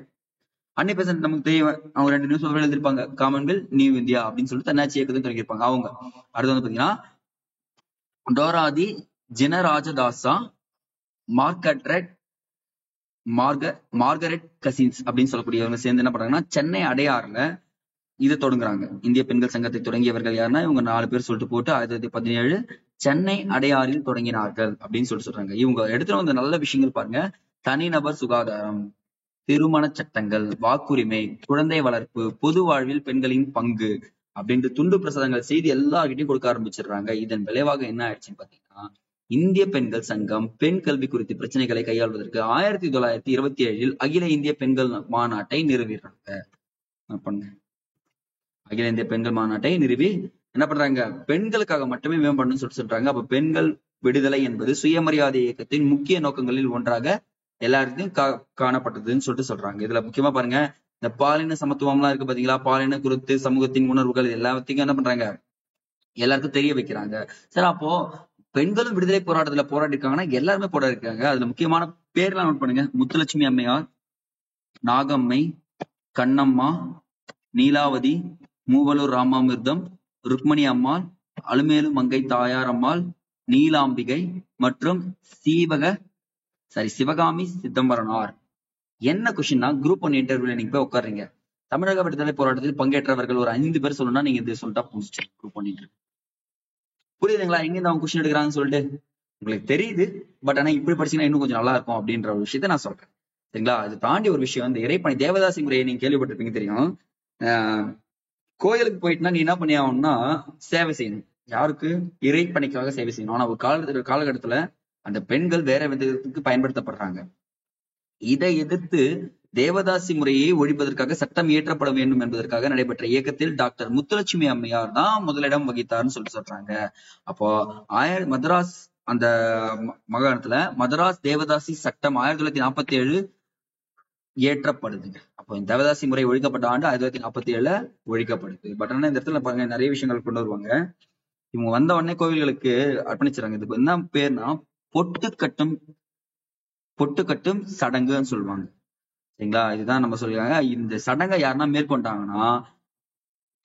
அன்னை பெசன்ட் நமக்கு தெரியும். அவங்க 2 நியூஸ் பேப்பர் எழுதிருப்பாங்க, காமன்வெல்த், நியூ இந்தியா அப்படின்னு சொல்லிட்டு தன்னாட்சி இயக்கத்தை தொடங்கியிருப்பாங்க அவங்க. அடுத்து வந்து பாத்தீங்கன்னா டோராதி ஜினராஜதாசா மார்கரெட் கசின்ஸ் அப்படின்னு சொல்லக்கூடியவங்க சேர்ந்து என்ன பண்றாங்கன்னா சென்னை அடையாறுல இதை தொடங்குறாங்க. இந்திய பெண்கள் சங்கத்தை தொடங்கியவர்கள் யாருன்னா இவங்க 4 பேர் சொல்லிட்டு போட்டு 1917 சென்னை அடையாறில் தொடங்கினார்கள் அப்படின்னு சொல்றாங்க. இவங்க எடுத்துட்டு வந்த நல்ல விஷயங்கள் பாருங்க. தனிநபர் சுகாதாரம், திருமண சட்டங்கள், வாக்குரிமை, குழந்தை வளர்ப்பு, பொது வாழ்வில் பெண்களின் பங்கு அப்படின்ற துண்டு பிரசாதங்கள் செய்தி எல்லார்கிட்டையும் கொடுக்க ஆரம்பிச்சிடுறாங்க. இதன் விளைவாக என்ன ஆயிடுச்சுன்னு பாத்தீங்கன்னா, இந்திய பெண்கள் சங்கம் பெண் கல்வி குறித்த பிரச்சனைகளை கையாள்வதற்கு 1927 அகில இந்திய பெண்கள் மாநாட்டை நிறுவிடுறாங்க. அகில இந்திய பெண்கள் மாநாட்டை நிறுவி என்ன பண்றாங்க, பெண்களுக்காக மட்டுமே மேம்படணும்னு சொல்றாங்க. அப்ப பெண்கள் விடுதலை என்பது சுயமரியாதை இயக்கத்தின் முக்கிய நோக்கங்களில் ஒன்றாக எல்லாருக்கும் காணப்பட்டதுன்னு சொல்றாங்க. இதுல முக்கியமா பாருங்க, இந்த பாலின சமத்துவம் எல்லாம் இருக்கு பாத்தீங்களா, பாலின குறித்து சமூகத்தின் உணர்வுகள் எல்லாத்தையும் என்ன பண்றாங்க, எல்லாருக்கும் தெரிய வைக்கிறாங்க. சரி, அப்போ பெண்களும் விடுதலை போராட்டத்துல போராடி இருக்காங்கன்னா எல்லாருமே போராடி இருக்காங்க. அதுல முக்கியமான பேர்லாம் நோட் பண்ணுங்க. முத்துலட்சுமி அம்மையார், நாகம்மை, கண்ணம்மா, நீலாவதி, மூவலூர் ராமாமிர்தம், ருக்மணி அம்மாள், அலுமேலு மங்கை தாயார் அம்மாள், நீலாம்பிகை மற்றும் சிவகாமி சிதம்பரனார். என்ன கொஸ்டின்னா, குரூப் 1 இன்டர்வியூல நீங்க போய் உட்காருங்க, தமிழக விடுதலை போராட்டத்தில் பங்கேற்றவர்கள் ஒரு 5 பேர் சொல்லணும்னா நீங்க இது சொல்லிட்டா போச்சு. குரூப் 1 இன்டர்வியூ புரியுதுங்களா? எங்க இருந்து அவங்க கொஸ்டின் எடுக்கிறாங்கன்னு சொல்லிட்டு உங்களுக்கு தெரியுது. பட் ஆனா இப்படி படிச்சீங்கன்னா இன்னும் கொஞ்சம் நல்லா இருக்கும் அப்படின்ற ஒரு விஷயத்த நான் சொல்றேன். சரிங்களா? அது தாண்டி ஒரு விஷயம், இந்த இறைப்பணி தேவதாசி முறையை நீங்க கேள்விப்பட்டிருப்பீங்க, தெரியும். கோயிலுக்கு போயிட்டுனா நீ என்ன பண்ணி ஆகணும்னா சேவை செய்யணும். யாருக்கு? இறைப்பணிக்காக சேவை செய்யணும். ஆனா ஒரு காலகட்டத்துல அந்த பெண்கள் வேற விதத்துக்கு பயன்படுத்தப்படுறாங்க. இதை எதிர்த்து தேவதாசி முறையை ஒழிப்பதற்காக சட்டம் இயற்றப்பட வேண்டும் என்பதற்காக நடைபெற்ற இயக்கத்தில் டாக்டர் முத்துலட்சுமி அம்மையார் தான் முதலிடம் வகித்தார்னு சொல்றாங்க. அப்போ மதராஸ் அந்த மாகாணத்துல மதராஸ் தேவதாசி சட்டம் 1947 இயற்றப்படுதுங்க. அப்போ இந்த தேவதாசி முறை ஒழிக்கப்பட்ட ஆண்டு 1947 ஒழிக்கப்படுது. பட் ஆனா இந்த இடத்துல பாருங்க, நிறைய விஷயங்கள் கொண்டு வருவாங்க. இவங்க வந்த உடனே கோவில்களுக்கு அர்ப்பணிச்சுறாங்க. இதுக்கு என்ன பேர்னா பொட்டு கட்டும் சடங்குன்னு சொல்லுவாங்க. சரிங்களா? இதுதான் நம்ம சொல்லுவாங்க. இந்த சடங்கை யாருன்னா மேற்கொண்டாங்கன்னா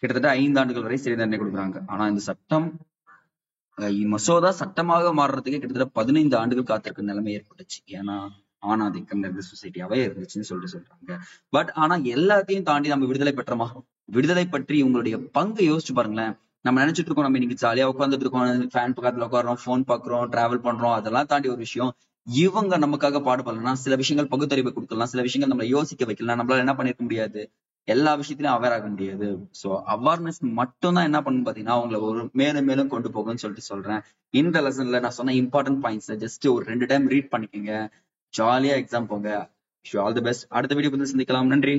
கிட்டத்தட்ட 5 ஆண்டுகள் வரை சிறை தண்டனை கொடுக்குறாங்க. ஆனா இந்த சட்டம் மசோதா சட்டமாக மாறுறதுக்கு கிட்டத்தட்ட 15 ஆண்டுகள் காத்திருக்க நிலைமை ஏற்பட்டுச்சு. ஏன்னா ஆணாதிக்கம் நிறைந்த சொசைட்டியாவே இருந்துச்சுன்னு சொல்றாங்க. பட் ஆனா எல்லாத்தையும் தாண்டி நம்ம விடுதலை பெற்றோமா? விடுதலை பற்றி உங்களுடைய பங்கு யோசிச்சு பாருங்களேன். நம்ம நினைச்சிட்டு இருக்கோம் நம்ம இன்னைக்கு ஜாலியா உட்காந்துட்டு இருக்கோம், ஃபேன் பக்கத்துல உட்காரோம், போன் பாக்குறோம், டிராவல் பண்றோம். அதெல்லாம் தாண்டி ஒரு விஷயம், இவங்க நமக்காக பாடுபடலாம். சில விஷயங்கள் பகுத்தறிவை கொடுக்கலாம், சில விஷயங்கள் நம்மளை யோசிக்க வைக்கலாம். நம்மளால என்ன பண்ணிருக்க முடியாது, எல்லா விஷயத்திலயும் அவேர் ஆக முடியாது. சோ அவேர்னஸ் மட்டும் தான் என்ன பண்ணு பாத்தீங்கன்னா அவங்களை ஒரு மேலும் மேலும் கொண்டு போகும்னு சொல்றேன். இந்த லெசன்ல நான் சொன்ன இம்பார்ட்டன்ட் பாயிண்ட்ஸ் ஜஸ்ட் ஒரு 2 டைம் ரீட் பண்ணிக்கோங்க. ஜாலியா எக்ஸாம் போங்க. All the best. அடுத்த வீடியோ வந்து சந்திக்கலாம். நன்றி.